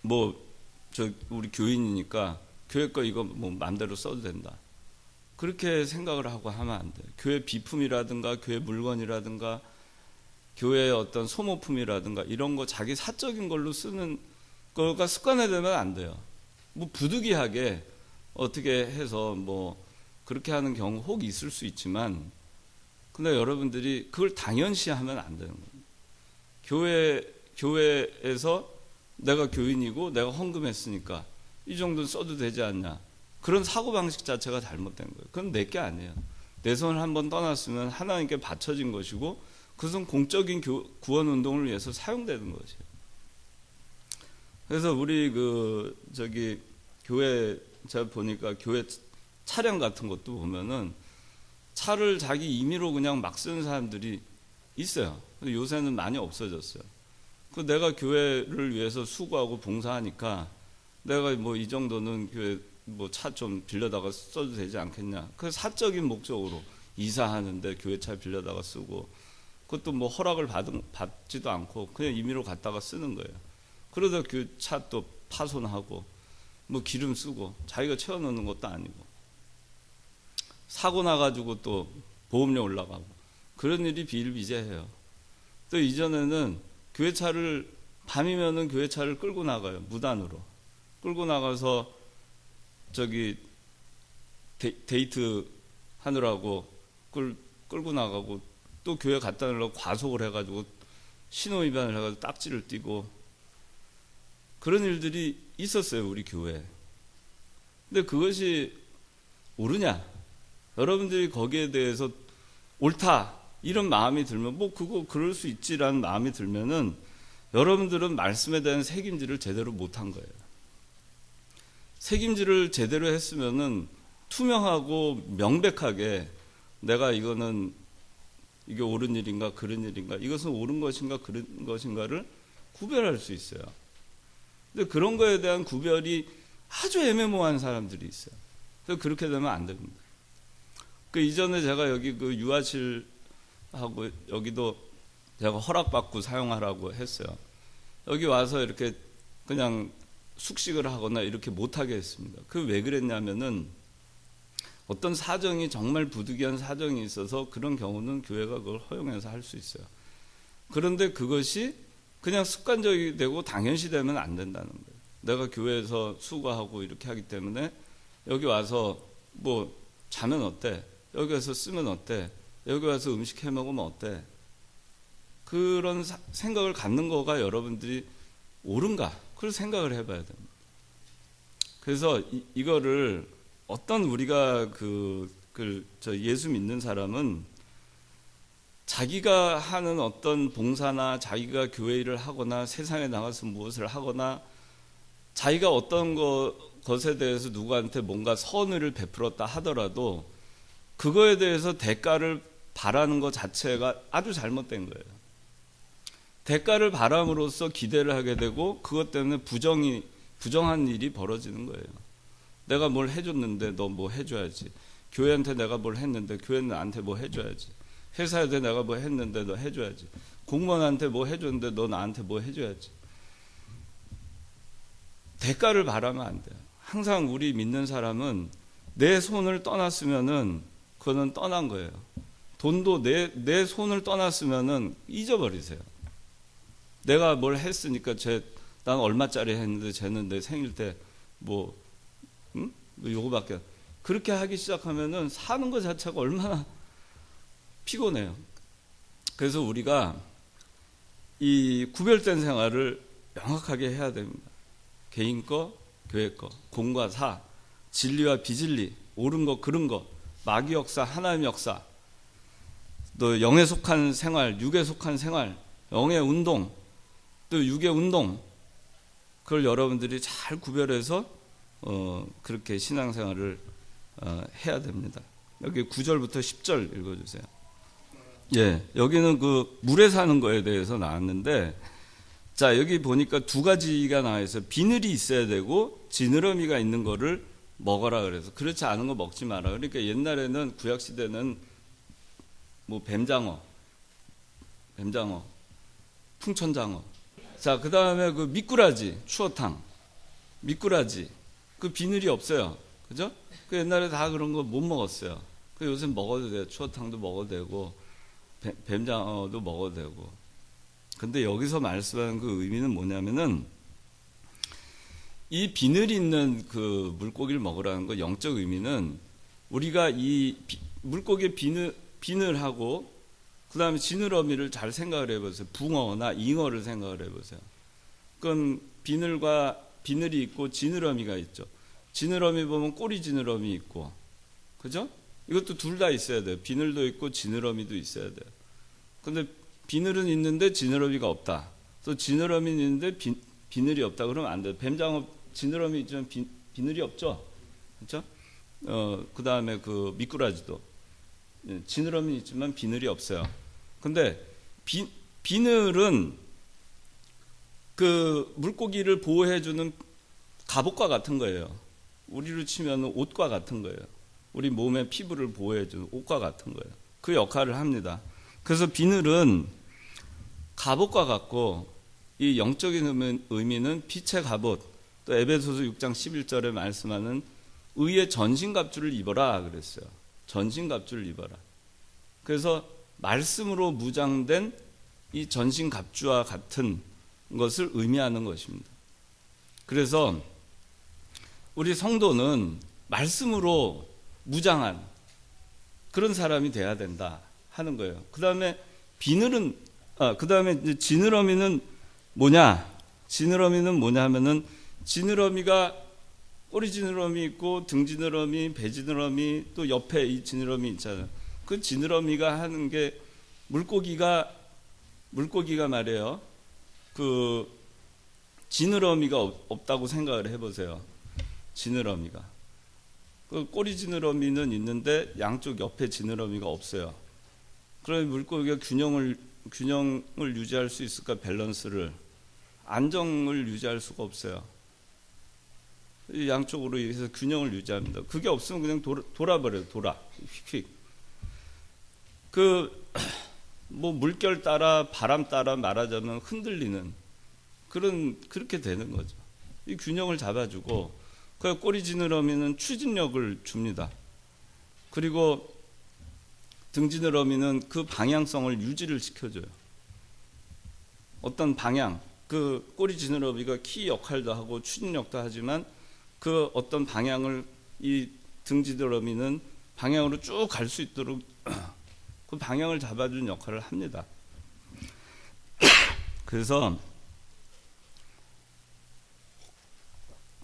우리 교인이니까 교회 거 이거 뭐 마음대로 써도 된다, 그렇게 생각을 하고 하면 안 돼요. 교회 비품이라든가 교회 물건이라든가 교회의 어떤 소모품이라든가 이런 거 자기 사적인 걸로 쓰는 거가 습관화되면 안 돼요. 뭐 부득이하게 어떻게 해서 뭐 그렇게 하는 경우 혹 있을 수 있지만, 근데 여러분들이 그걸 당연시하면 안 되는 겁니다. 교회에서 내가 교인이고 내가 헌금했으니까 이 정도는 써도 되지 않냐, 그런 사고방식 자체가 잘못된 거예요. 그건 내게 아니에요. 내 손을 한번 떠났으면 하나님께 바쳐진 것이고, 그것은 공적인 구원 운동을 위해서 사용되는 것이에요. 그래서 우리 교회, 제가 보니까 교회 차량 같은 것도 보면은 차를 자기 임의로 그냥 막 쓰는 사람들이 있어요. 근데 요새는 많이 없어졌어요. 내가 교회를 위해서 수고하고 봉사하니까 내가 뭐 이 정도는 교회 뭐 차 좀 빌려다가 써도 되지 않겠냐. 그 사적인 목적으로 이사하는데 교회 차 빌려다가 쓰고, 그것도 뭐 허락을 받지도 않고 그냥 임의로 갖다가 쓰는 거예요. 그러다 그 차 또 파손하고 뭐 기름 쓰고 자기가 채워넣는 것도 아니고. 사고 나가지고 또 보험료 올라가고 그런 일이 비일비재해요. 또 이전에는 교회차를 밤이면은 교회차를 끌고 나가요. 무단으로 끌고 나가서 저기 데이트 하느라고 끌고 나가고 또 교회 갖다 놓으려고 과속을 해가지고 신호 위반을 해가지고 딱지를 띄고 그런 일들이 있었어요, 우리 교회에. 근데 그것이 옳으냐? 여러분들이 거기에 대해서 옳다 이런 마음이 들면 뭐 그거 그럴 수 있지라는 마음이 들면은 여러분들은 말씀에 대한 책임질을 제대로 못한 거예요. 책임질을 제대로 했으면은 투명하고 명백하게 내가 이거는 이게 옳은 일인가 그런 일인가 이것은 옳은 것인가 그런 것인가를 구별할 수 있어요. 근데 그런 거에 대한 구별이 아주 애매모호한 사람들이 있어요. 그래서 그렇게 되면 안 됩니다. 그 이전에 제가 여기 그 유아실하고 여기도 제가 허락받고 사용하라고 했어요. 여기 와서 이렇게 그냥 숙식을 하거나 이렇게 못하게 했습니다. 그 왜 그랬냐면은 어떤 사정이 정말 부득이한 사정이 있어서 그런 경우는 교회가 그걸 허용해서 할 수 있어요. 그런데 그것이 그냥 습관적이 되고 당연시 되면 안 된다는 거예요. 내가 교회에서 수고하고 이렇게 하기 때문에 여기 와서 뭐 자면 어때? 여기 와서 쓰면 어때? 여기 와서 음식 해 먹으면 어때? 그런 생각을 갖는 거가 여러분들이 옳은가? 그걸 생각을 해봐야 됩니다. 그래서 이거를 어떤 우리가 저 예수 믿는 사람은 자기가 하는 어떤 봉사나 자기가 교회 일을 하거나 세상에 나가서 무엇을 하거나 자기가 어떤 것에 대해서 누구한테 뭔가 선의를 베풀었다 하더라도 그거에 대해서 대가를 바라는 것 자체가 아주 잘못된 거예요. 대가를 바람으로써 기대를 하게 되고 그것 때문에 부정한 일이 벌어지는 거예요. 내가 뭘 해줬는데 너 뭐 해줘야지. 교회한테 내가 뭘 했는데 교회는 나한테 뭐 해줘야지. 회사한테 내가 뭐 했는데 너 해줘야지. 공무원한테 뭐 해줬는데 너 나한테 뭐 해줘야지. 대가를 바라면 안 돼요. 항상 우리 믿는 사람은 내 손을 떠났으면은 그거는 떠난 거예요. 돈도 내 손을 떠났으면은 잊어버리세요. 내가 뭘 했으니까 난 얼마짜리 했는데 쟤는 내 생일 때 뭐 요거밖에 그렇게 하기 시작하면은 사는 것 자체가 얼마나 피곤해요. 그래서 우리가 이 구별된 생활을 명확하게 해야 됩니다. 개인 거, 교회 거, 공과 사, 진리와 비진리, 옳은 거, 그른 거, 마귀 역사, 하나님 역사, 또 영에 속한 생활, 육에 속한 생활, 영의 운동, 또 육의 운동, 그걸 여러분들이 잘 구별해서 그렇게 신앙생활을 해야 됩니다. 여기 9절부터 10절 읽어주세요. 예, 여기는 그 물에 사는 거에 대해서 나왔는데, 자 여기 보니까 두 가지가 나와 있어요. 비늘이 있어야 되고 지느러미가 있는 거를 먹어라 그래서 그렇지 않은 거 먹지 마라. 그러니까 옛날에는 구약 시대는 뭐 뱀장어, 풍천장어. 자 그 다음에 그 미꾸라지, 추어탕, 미꾸라지. 그 비늘이 없어요. 그죠? 그 옛날에 다 그런 거 못 먹었어요. 그 요새 먹어도 돼요. 추어탕도 먹어도 되고, 뱀장어도 먹어도 되고. 근데 여기서 말씀하는 그 의미는 뭐냐면은, 이 비늘이 있는 그 물고기를 먹으라는 거 영적 의미는 우리가 이 물고기의 비늘하고 그 다음에 지느러미를 잘 생각을 해보세요. 붕어나 잉어를 생각을 해보세요. 그럼 비늘이 있고 지느러미가 있죠. 지느러미 보면 꼬리 지느러미 있고, 그죠? 이것도 둘 다 있어야 돼요. 비늘도 있고 지느러미도 있어야 돼요. 근데 비늘은 있는데 지느러미가 없다. 또 지느러미는 있는데 비늘이 없다. 그러면 안 돼요. 뱀장어 지느러미 있지만 비늘이 없죠. 그렇죠? 그 다음에 그 미꾸라지도 지느러미 있지만 비늘이 없어요. 근데 비늘은 그 물고기를 보호해주는 갑옷과 같은 거예요. 우리로 치면 옷과 같은 거예요. 우리 몸의 피부를 보호해주는 옷과 같은 거예요. 그 역할을 합니다. 그래서 비늘은 갑옷과 같고 이 영적인 의미는 빛의 갑옷, 또 에베소서 6장 11절에 말씀하는 의의 전신갑주를 입어라 그랬어요. 전신갑주를 입어라. 그래서 말씀으로 무장된 이 전신갑주와 같은 것을 의미하는 것입니다. 그래서 우리 성도는 말씀으로 무장한 그런 사람이 돼야 된다 하는 거예요. 그 다음에 지느러미는 뭐냐? 지느러미는 뭐냐 하면은, 지느러미가 꼬리 지느러미 있고 등 지느러미, 배 지느러미, 또 옆에 이 지느러미 있잖아요. 그 지느러미가 하는 게 물고기가 말이에요. 그 지느러미가 없다고 생각을 해보세요. 지느러미가. 그 꼬리 지느러미는 있는데 양쪽 옆에 지느러미가 없어요. 그러면 물고기가 균형을 유지할 수 있을까? 밸런스를, 안정을 유지할 수가 없어요. 양쪽으로 해서 균형을 유지합니다. 그게 없으면 그냥 돌아버려요. 휙휙. 물결 따라, 바람 따라 말하자면 흔들리는 그렇게 되는 거죠. 이 균형을 잡아주고, 그 꼬리 지느러미는 추진력을 줍니다. 그리고 등 지느러미는 그 방향성을 유지를 시켜줘요. 어떤 방향, 그 꼬리 지느러미가 키 역할도 하고 추진력도 하지만 그 어떤 방향을 이 등 지느러미는 방향으로 쭉 갈 수 있도록 그 방향을 잡아주는 역할을 합니다. 그래서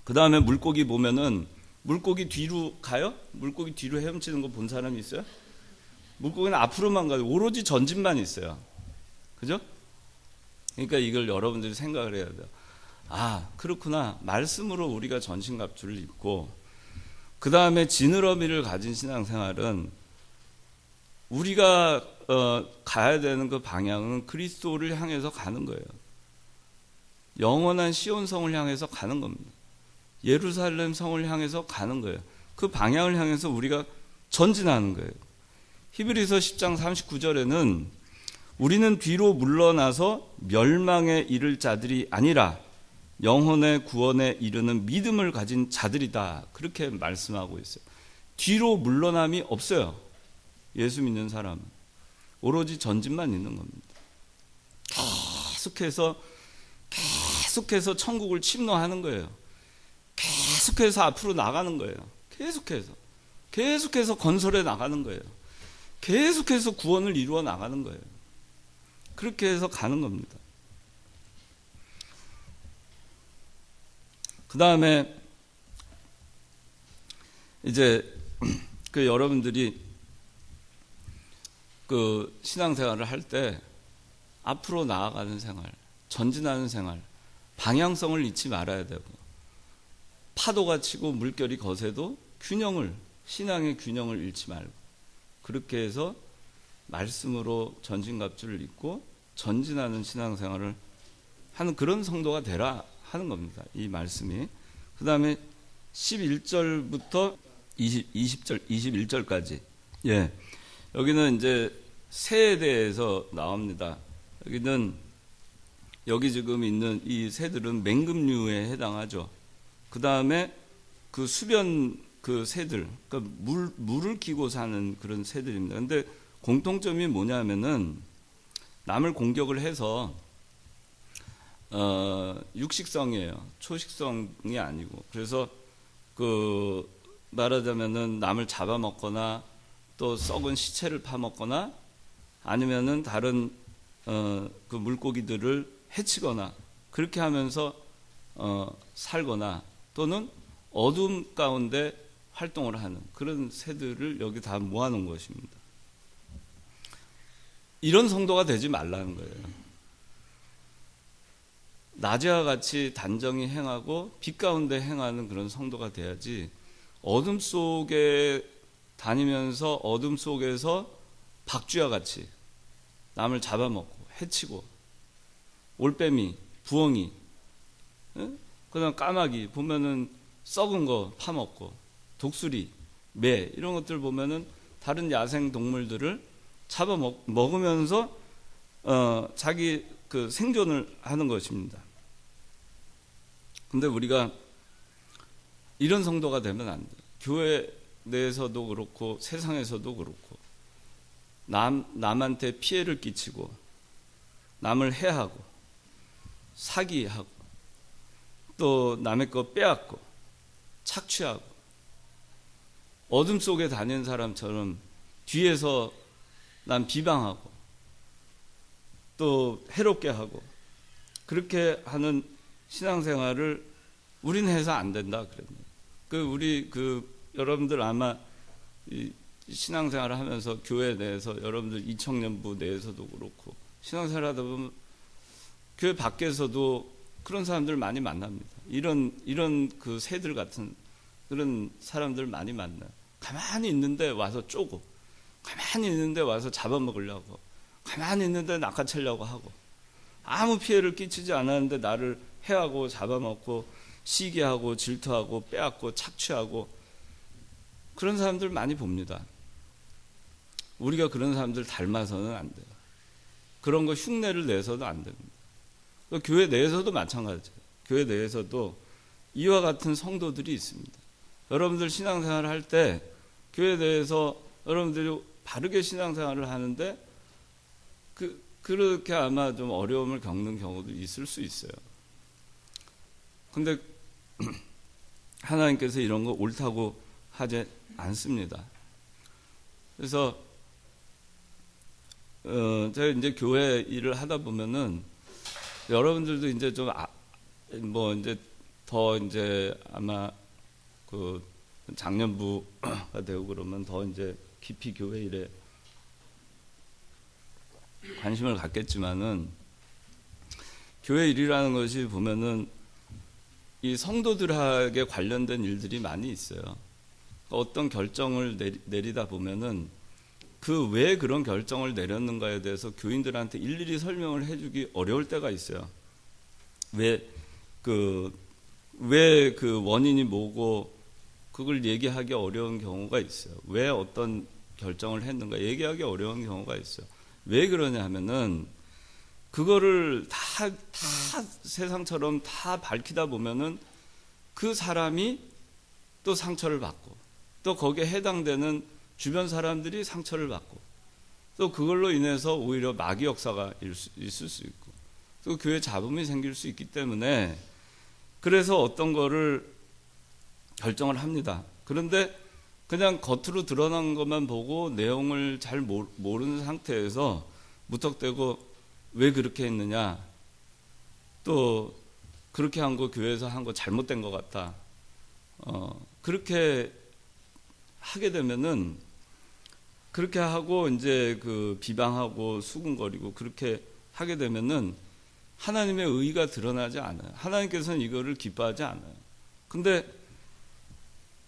그 다음에 물고기 보면은, 물고기 뒤로 가요? 물고기 뒤로 헤엄치는 거 본 사람이 있어요? 물고기는 앞으로만 가요. 오로지 전진만 있어요. 그죠? 그러니까 이걸 여러분들이 생각을 해야 돼요. 아, 그렇구나. 말씀으로 우리가 전신갑주를 입고, 그 다음에 지느러미를 가진 신앙생활은 우리가 가야 되는 그 방향은 그리스도를 향해서 가는 거예요. 영원한 시온성을 향해서 가는 겁니다. 예루살렘 성을 향해서 가는 거예요. 그 방향을 향해서 우리가 전진하는 거예요. 히브리서 10장 39절에는 우리는 뒤로 물러나서 멸망에 이를 자들이 아니라 영혼의 구원에 이르는 믿음을 가진 자들이다. 그렇게 말씀하고 있어요. 뒤로 물러남이 없어요. 예수 믿는 사람은 오로지 전진만 있는 겁니다. 계속해서 천국을 침노하는 거예요. 계속해서 앞으로 나가는 거예요. 계속해서 건설해 나가는 거예요. 계속해서 구원을 이루어 나가는 거예요. 그렇게 해서 가는 겁니다. 그 다음에 이제 여러분들이 그 신앙생활을 할 때 앞으로 나아가는 생활, 전진하는 생활, 방향성을 잊지 말아야 되고, 파도가 치고 물결이 거세도 신앙의 균형을 잃지 말고, 그렇게 해서 말씀으로 전신갑주를 입고 전진하는 신앙생활을 하는 그런 성도가 되라 하는 겁니다. 이 말씀이. 그 다음에 11절부터 21절까지. 예. 여기는 이제 새에 대해서 나옵니다. 여기 지금 있는 이 새들은 맹금류에 해당하죠. 그 다음에 그 수변 그 새들, 그러니까 물을 끼고 사는 그런 새들입니다. 근데 공통점이 뭐냐면은 남을 공격을 해서 육식성이에요. 초식성이 아니고. 그래서 말하자면은 남을 잡아먹거나 또 썩은 시체를 파먹거나 아니면은 다른 그 물고기들을 해치거나 그렇게 하면서 살거나 또는 어둠 가운데 활동을 하는 그런 새들을 여기 다 모아놓은 것입니다. 이런 성도가 되지 말라는 거예요. 낮에와 같이 단정히 행하고 빛 가운데 행하는 그런 성도가 돼야지, 어둠 속에 다니면서 어둠 속에서 박쥐와 같이 남을 잡아먹고 해치고, 올빼미, 부엉이, 그다음 까마귀 보면은 썩은 거 파먹고, 독수리, 매 이런 것들 보면은 다른 야생 동물들을 잡아먹으면서 자기 그 생존을 하는 것입니다. 근데 우리가 이런 성도가 되면 안 돼요. 교회 내에서도 그렇고 세상에서도 그렇고 남한테 피해를 끼치고 남을 해하고 사기하고 또 남의 거 빼앗고 착취하고 어둠 속에 다니는 사람처럼 뒤에서 남 비방하고 또 해롭게 하고 그렇게 하는 신앙생활을 우리는 해서 안 된다 그랬는데 우리 여러분들 아마 이 신앙생활을 하면서 교회 내에서 여러분들 이청년부 내에서도 그렇고 신앙생활 하다 보면 교회 밖에서도 그런 사람들 많이 만납니다. 이런 그 새들 같은 그런 사람들 많이 만나요. 가만히 있는데 와서 쪼고 가만히 있는데 와서 잡아먹으려고 가만히 있는데 낚아채려고 하고 아무 피해를 끼치지 않았는데 나를 해하고 잡아먹고 시기하고 질투하고 빼앗고 착취하고 그런 사람들 많이 봅니다. 우리가 그런 사람들 닮아서는 안 돼요. 그런 거 흉내를 내서도 안 됩니다. 교회 내에서도 마찬가지예요. 교회 내에서도 이와 같은 성도들이 있습니다. 여러분들 신앙생활을 할 때 교회 내에서 여러분들이 바르게 신앙생활을 하는데 그렇게 아마 좀 어려움을 겪는 경우도 있을 수 있어요. 근데 하나님께서 이런 거 옳다고 하지 않습니다. 그래서 제가 이제 교회 일을 하다 보면은 여러분들도 이제 이제 더 이제 아마 그 장년부가 되고 그러면 더 이제 깊이 교회 일에 관심을 갖겠지만은 교회 일이라는 것이 보면은 이 성도들에게 관련된 일들이 많이 있어요. 어떤 결정을 내리다 보면은 왜 그런 결정을 내렸는가에 대해서 교인들한테 일일이 설명을 해주기 어려울 때가 있어요. 왜 그 원인이 뭐고 그걸 얘기하기 어려운 경우가 있어요. 왜 어떤 결정을 했는가 얘기하기 어려운 경우가 있어요. 왜 그러냐 하면은 그거를 다 세상처럼 다 밝히다 보면은 그 사람이 또 상처를 받고 또 거기에 해당되는 주변 사람들이 상처를 받고 또 그걸로 인해서 오히려 마귀 역사가 있을 수 있고 또 교회 잡음이 생길 수 있기 때문에 그래서 어떤 거를 결정을 합니다. 그런데 그냥 겉으로 드러난 것만 보고 내용을 잘 모르는 상태에서 무턱대고 왜 그렇게 했느냐 또 그렇게 한 거 교회에서 한 거 잘못된 것 같다 그렇게 하게 되면은 그렇게 하고 이제 비방하고 수군거리고 그렇게 하게 되면은 하나님의 의의가 드러나지 않아요. 하나님께서는 이거를 기뻐하지 않아요. 근데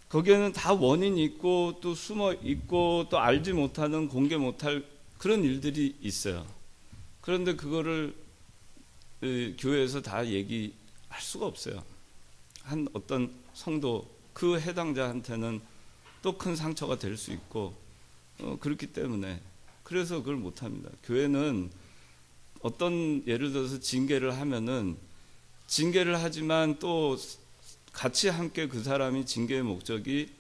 거기에는 다 원인이 있고 또 숨어 있고 또 알지 못하는 공개 못할 그런 일들이 있어요. 그런데 그거를 교회에서 다 얘기할 수가 없어요. 한 어떤 성도 그 해당자한테는 또 큰 상처가 될 수 있고 그렇기 때문에 그래서 그걸 못합니다. 교회는 어떤 예를 들어서 징계를 하면은 징계를 하지만 또 같이 함께 그 사람이 징계의 목적이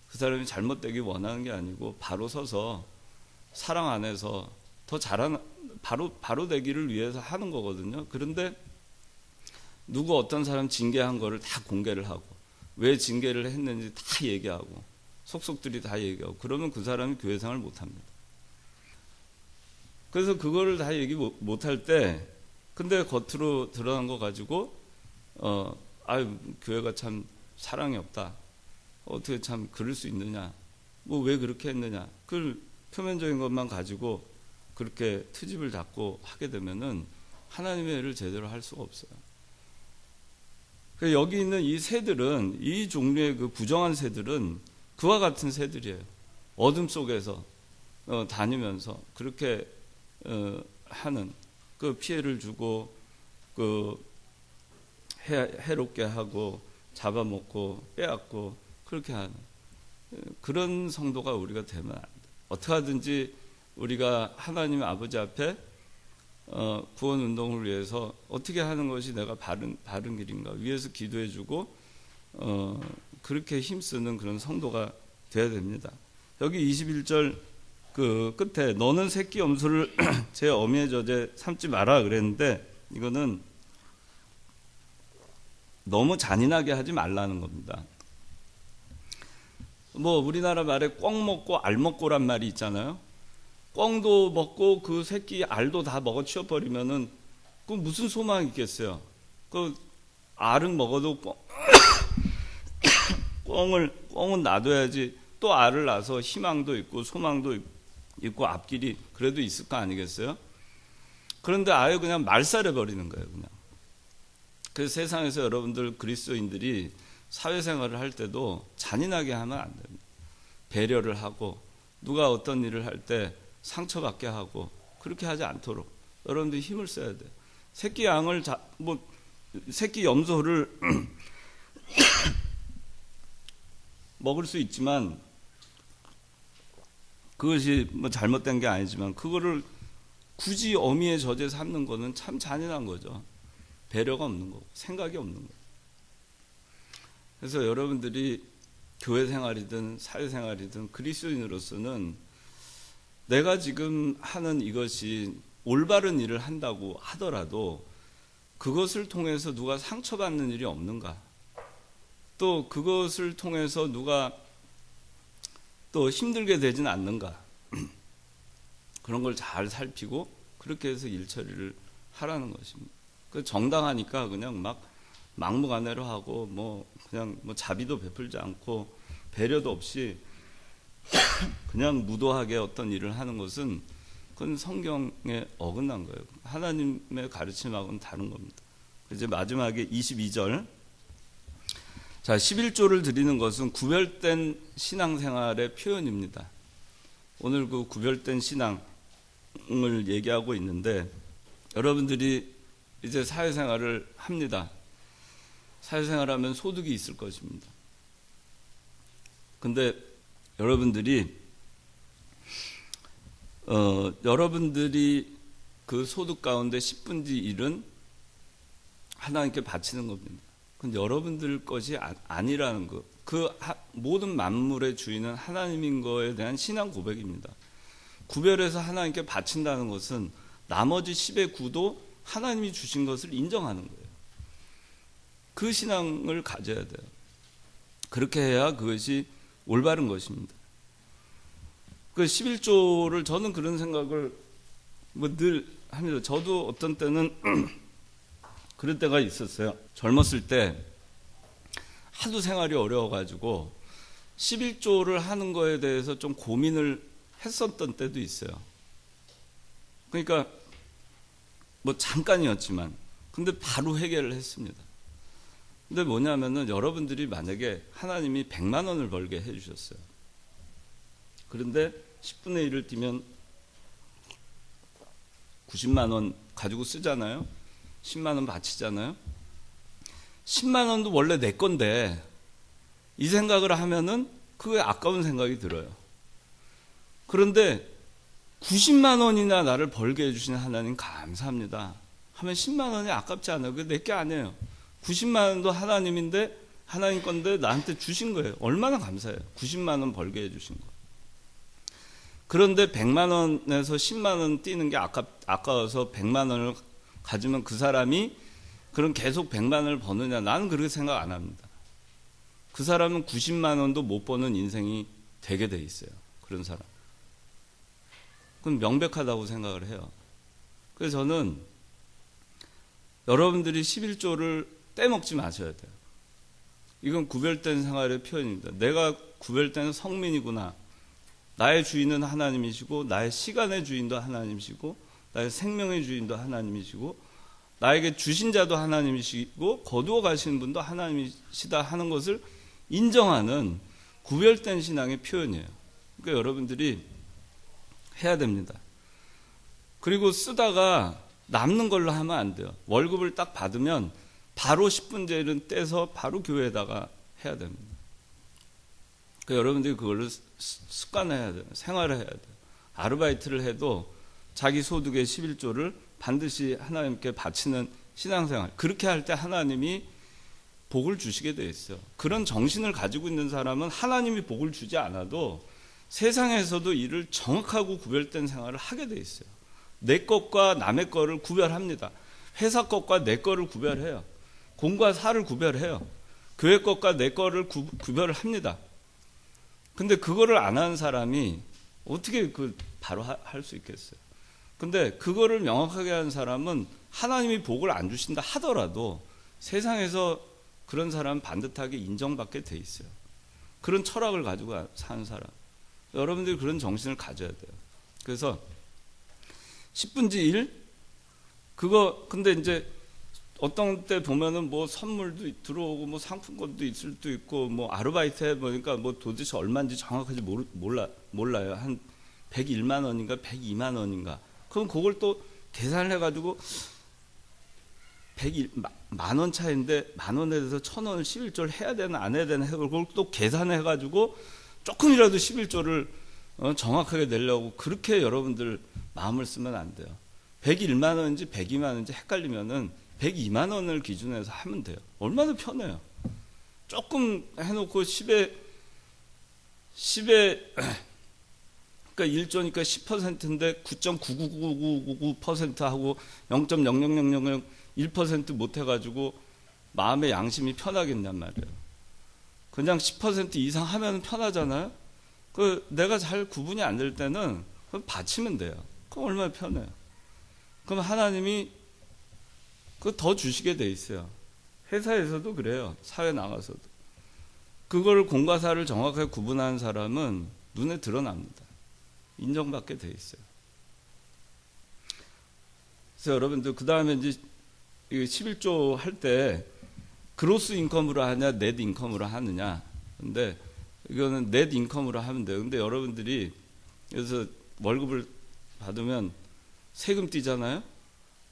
그 사람이 잘못되기 원하는 게 아니고 바로 서서 사랑 안에서 더 잘하는 바로 되기를 위해서 하는 거거든요. 그런데 누구 어떤 사람 징계한 거를 다 공개를 하고 왜 징계를 했는지 다 얘기하고 속속들이 다 얘기하고 그러면 그 사람이 교회 생활을 못합니다. 그래서 그거를 다 얘기 못할 때 근데 겉으로 드러난 거 가지고 교회가 참 사랑이 없다. 어떻게 참 그럴 수 있느냐. 뭐 왜 그렇게 했느냐. 그걸 표면적인 것만 가지고 그렇게 트집을 잡고 하게 되면은 하나님의 일을 제대로 할 수가 없어요. 여기 있는 이 새들은 이 종류의 그 부정한 새들은 그와 같은 새들이에요. 어둠 속에서 다니면서 그렇게 하는 그 피해를 주고 해롭게 하고 잡아먹고 빼앗고 그렇게 하는 그런 성도가 우리가 되면 안 돼. 어떻게 하든지 우리가 하나님 아버지 앞에 구원 운동을 위해서 어떻게 하는 것이 내가 바른 길인가 위해서 기도해주고 그렇게 힘쓰는 그런 성도가 돼야 됩니다. 여기 21절 그 끝에 너는 새끼 염소를 제 어미의 젖에 삼지 마라 그랬는데 이거는 너무 잔인하게 하지 말라는 겁니다. 뭐 우리나라 말에 꿩 먹고 알 먹고란 말이 있잖아요. 꿩도 먹고 그 새끼 알도 다 먹어 치워버리면은 그 무슨 소망이 있겠어요. 그 알은 먹어도 꿩은 놔둬야지 또 알을 낳아서 희망도 있고 소망도 있고 앞길이 그래도 있을 거 아니겠어요? 그런데 아예 그냥 말살해 버리는 거예요. 그냥. 그래서 세상에서 여러분들 그리스도인들이 사회생활을 할 때도 잔인하게 하면 안 됩니다. 배려를 하고 누가 어떤 일을 할 때 상처받게 하고 그렇게 하지 않도록 여러분들이 힘을 써야 돼요. 새끼 양을 새끼 염소를 먹을 수 있지만 그것이 뭐 잘못된 게 아니지만 그거를 굳이 어미의 젖에 삼는 거는 참 잔인한 거죠. 배려가 없는 거고 생각이 없는 거예요. 그래서 여러분들이 교회 생활이든 사회 생활이든 그리스도인으로서는 내가 지금 하는 이것이 올바른 일을 한다고 하더라도 그것을 통해서 누가 상처받는 일이 없는가? 또 그것을 통해서 누가 또 힘들게 되진 않는가? 그런 걸 잘 살피고 그렇게 해서 일 처리를 하라는 것입니다. 그 정당하니까 그냥 막 막무가내로 하고 그냥 자비도 베풀지 않고 배려도 없이 그냥 무도하게 어떤 일을 하는 것은 그건 성경에 어긋난 거예요. 하나님의 가르침하고는 다른 겁니다. 이제 마지막에 22절. 자, 11조를 드리는 것은 구별된 신앙생활의 표현입니다. 오늘 그 구별된 신앙을 얘기하고 있는데 여러분들이 이제 사회생활을 합니다. 사회생활하면 소득이 있을 것입니다. 근데 여러분들이 그 소득 가운데 10분의 1은 하나님께 바치는 겁니다. 근데 여러분들 것이 아니라는 것. 그 모든 만물의 주인은 하나님인 거에 대한 신앙 고백입니다. 구별해서 하나님께 바친다는 것은 나머지 10의 9도 하나님이 주신 것을 인정하는 거예요. 그 신앙을 가져야 돼요. 그렇게 해야 그것이 올바른 것입니다. 그 11조를 저는 그런 생각을 늘 합니다. 저도 어떤 때는 그럴 때가 있었어요. 젊었을 때 하도 생활이 어려워가지고 11조를 하는 거에 대해서 좀 고민을 했었던 때도 있어요. 그러니까 잠깐이었지만 근데 바로 해결을 했습니다. 근데 뭐냐면은 여러분들이 만약에 하나님이 100만 원을 벌게 해주셨어요. 그런데 10분의 1을 띄면 90만 원 가지고 쓰잖아요. 10만 원 바치잖아요. 10만 원도 원래 내 건데 이 생각을 하면은 그게 아까운 생각이 들어요. 그런데 90만 원이나 나를 벌게 해주신 하나님 감사합니다 하면 10만 원이 아깝지 않아요. 그게 내 게 아니에요. 90만 원도 하나님인데 하나님 건데 나한테 주신 거예요. 얼마나 감사해요. 90만 원 벌게 해주신 거. 그런데 100만 원에서 10만 원 띄는 게 아까워서 100만 원을 가지면 그 사람이 그럼 계속 100만 원을 버느냐? 나는 그렇게 생각 안 합니다. 그 사람은 90만 원도 못 버는 인생이 되게 돼 있어요. 그런 사람. 그건 명백하다고 생각을 해요. 그래서 저는 여러분들이 11조를 떼먹지 마셔야 돼요. 이건 구별된 생활의 표현입니다. 내가 구별된 성민이구나. 나의 주인은 하나님이시고 나의 시간의 주인도 하나님이시고 나의 생명의 주인도 하나님이시고 나에게 주신 자도 하나님이시고 거두어 가시는 분도 하나님이시다 하는 것을 인정하는 구별된 신앙의 표현이에요. 그러니까 여러분들이 해야 됩니다. 그리고 쓰다가 남는 걸로 하면 안 돼요. 월급을 딱 받으면 바로 10분의 1은 떼서 바로 교회에다가 해야 됩니다. 그러니까 여러분들이 그걸로 습관해야 돼요. 생활을 해야 돼요. 아르바이트를 해도 자기 소득의 11조를 반드시 하나님께 바치는 신앙생활. 그렇게 할 때 하나님이 복을 주시게 돼 있어요. 그런 정신을 가지고 있는 사람은 하나님이 복을 주지 않아도 세상에서도 이를 정확하고 구별된 생활을 하게 돼 있어요. 내 것과 남의 거를 구별합니다. 회사 것과 내 거를 구별해요. 공과 사를 구별해요. 교회 것과 내 거를 구별을 합니다. 근데 그거를 안 하는 사람이 어떻게 바로 할 수 있겠어요? 근데 그거를 명확하게 하는 사람은 하나님이 복을 안 주신다 하더라도 세상에서 그런 사람은 반듯하게 인정받게 돼 있어요. 그런 철학을 가지고 사는 사람. 여러분들이 그런 정신을 가져야 돼요. 그래서 10분지 1? 그거, 근데 이제 어떤 때 보면은 뭐 선물도 들어오고 뭐 상품권도 있을 수도 있고 뭐 아르바이트 해보니까 뭐 도대체 얼마인지 정확하게 몰라요. 한 101만 원인가 102만 원인가. 그럼 그걸 또 계산을 해가지고 101만 원 차인데 만 원에 대해서 1,000원을 11조를 해야 되나 안 해야 되나 그걸 또 계산해가지고 조금이라도 11조를 정확하게 내려고 그렇게 여러분들 마음을 쓰면 안 돼요. 101만 원인지 102만 원인지 헷갈리면은 102만 원을 기준으로 해서 하면 돼요. 얼마나 편해요. 조금 해놓고 10에 그러니까 1조니까 10%인데 9.99999% 하고 0.00001% 못 해가지고 마음의 양심이 편하겠냔 말이에요. 그냥 10% 이상 하면 편하잖아요. 내가 잘 구분이 안 될 때는 그럼 바치면 돼요. 그럼 얼마나 편해요. 그럼 하나님이 더 주시게 돼 있어요. 회사에서도 그래요. 사회 나가서도. 그걸 공과 사를 정확하게 구분하는 사람은 눈에 드러납니다. 인정받게 돼 있어요. 그래서 여러분들 그 다음에 이제 11조 할 때 그로스 인컴으로 하냐 넷 인컴으로 하느냐. 근데 이거는 넷 인컴으로 하면 돼요. 근데 여러분들이 그래서 월급을 받으면 세금 떼잖아요.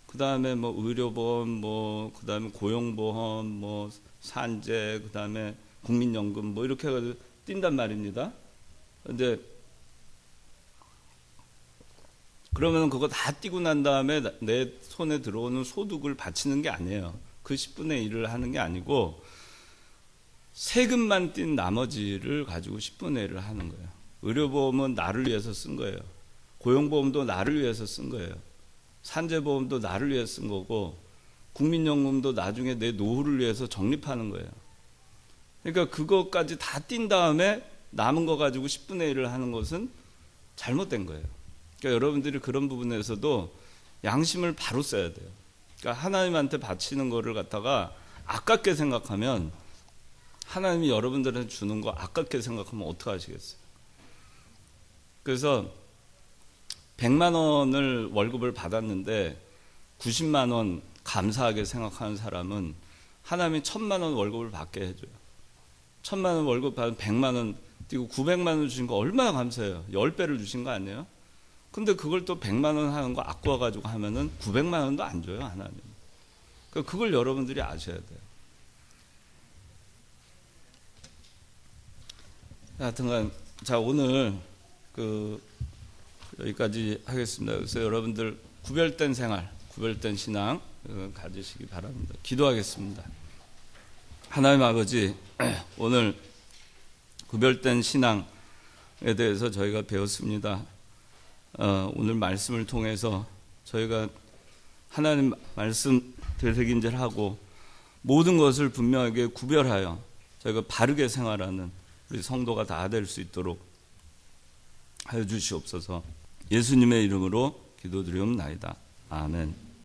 그 다음에 뭐 의료보험, 뭐 그 다음에 고용보험, 뭐 산재, 그 다음에 국민연금 뭐 이렇게 해가지고 뛴단 말입니다. 근데 그러면 그거 다 띄고 난 다음에 내 손에 들어오는 소득을 바치는 게 아니에요. 그 10분의 1을 하는 게 아니고 세금만 띈 나머지를 가지고 10분의 1을 하는 거예요. 의료보험은 나를 위해서 쓴 거예요. 고용보험도 나를 위해서 쓴 거예요. 산재보험도 나를 위해서 쓴 거고 국민연금도 나중에 내 노후를 위해서 적립하는 거예요. 그러니까 그것까지 다 띈 다음에 남은 거 가지고 10분의 1을 하는 것은 잘못된 거예요. 그러니까 여러분들이 그런 부분에서도 양심을 바로 써야 돼요. 그러니까 하나님한테 바치는 거를 갖다가 아깝게 생각하면 하나님이 여러분들한테 주는 거 아깝게 생각하면 어떡하시겠어요? 그래서 100만 원을 월급을 받았는데 90만 원 감사하게 생각하는 사람은 하나님이 1,000만 원 월급을 받게 해줘요. 1,000만 원 월급 받으면 100만 원 띄고 900만 원 주신 거 얼마나 감사해요. 10배를 주신 거 아니에요? 근데 그걸 또 100만 원 하는 거 아까워가지고 하면은 900만 원도 안 줘요, 하나님. 그걸 여러분들이 아셔야 돼요. 하여튼간, 자, 오늘 여기까지 하겠습니다. 그래서 여러분들 구별된 생활, 구별된 신앙 가지시기 바랍니다. 기도하겠습니다. 하나님 아버지, 오늘 구별된 신앙에 대해서 저희가 배웠습니다. 오늘 말씀을 통해서 저희가 하나님 말씀 되새김질하고 모든 것을 분명하게 구별하여 저희가 바르게 생활하는 우리 성도가 다 될 수 있도록 하여 주시옵소서. 예수님의 이름으로 기도드리옵나이다. 아멘.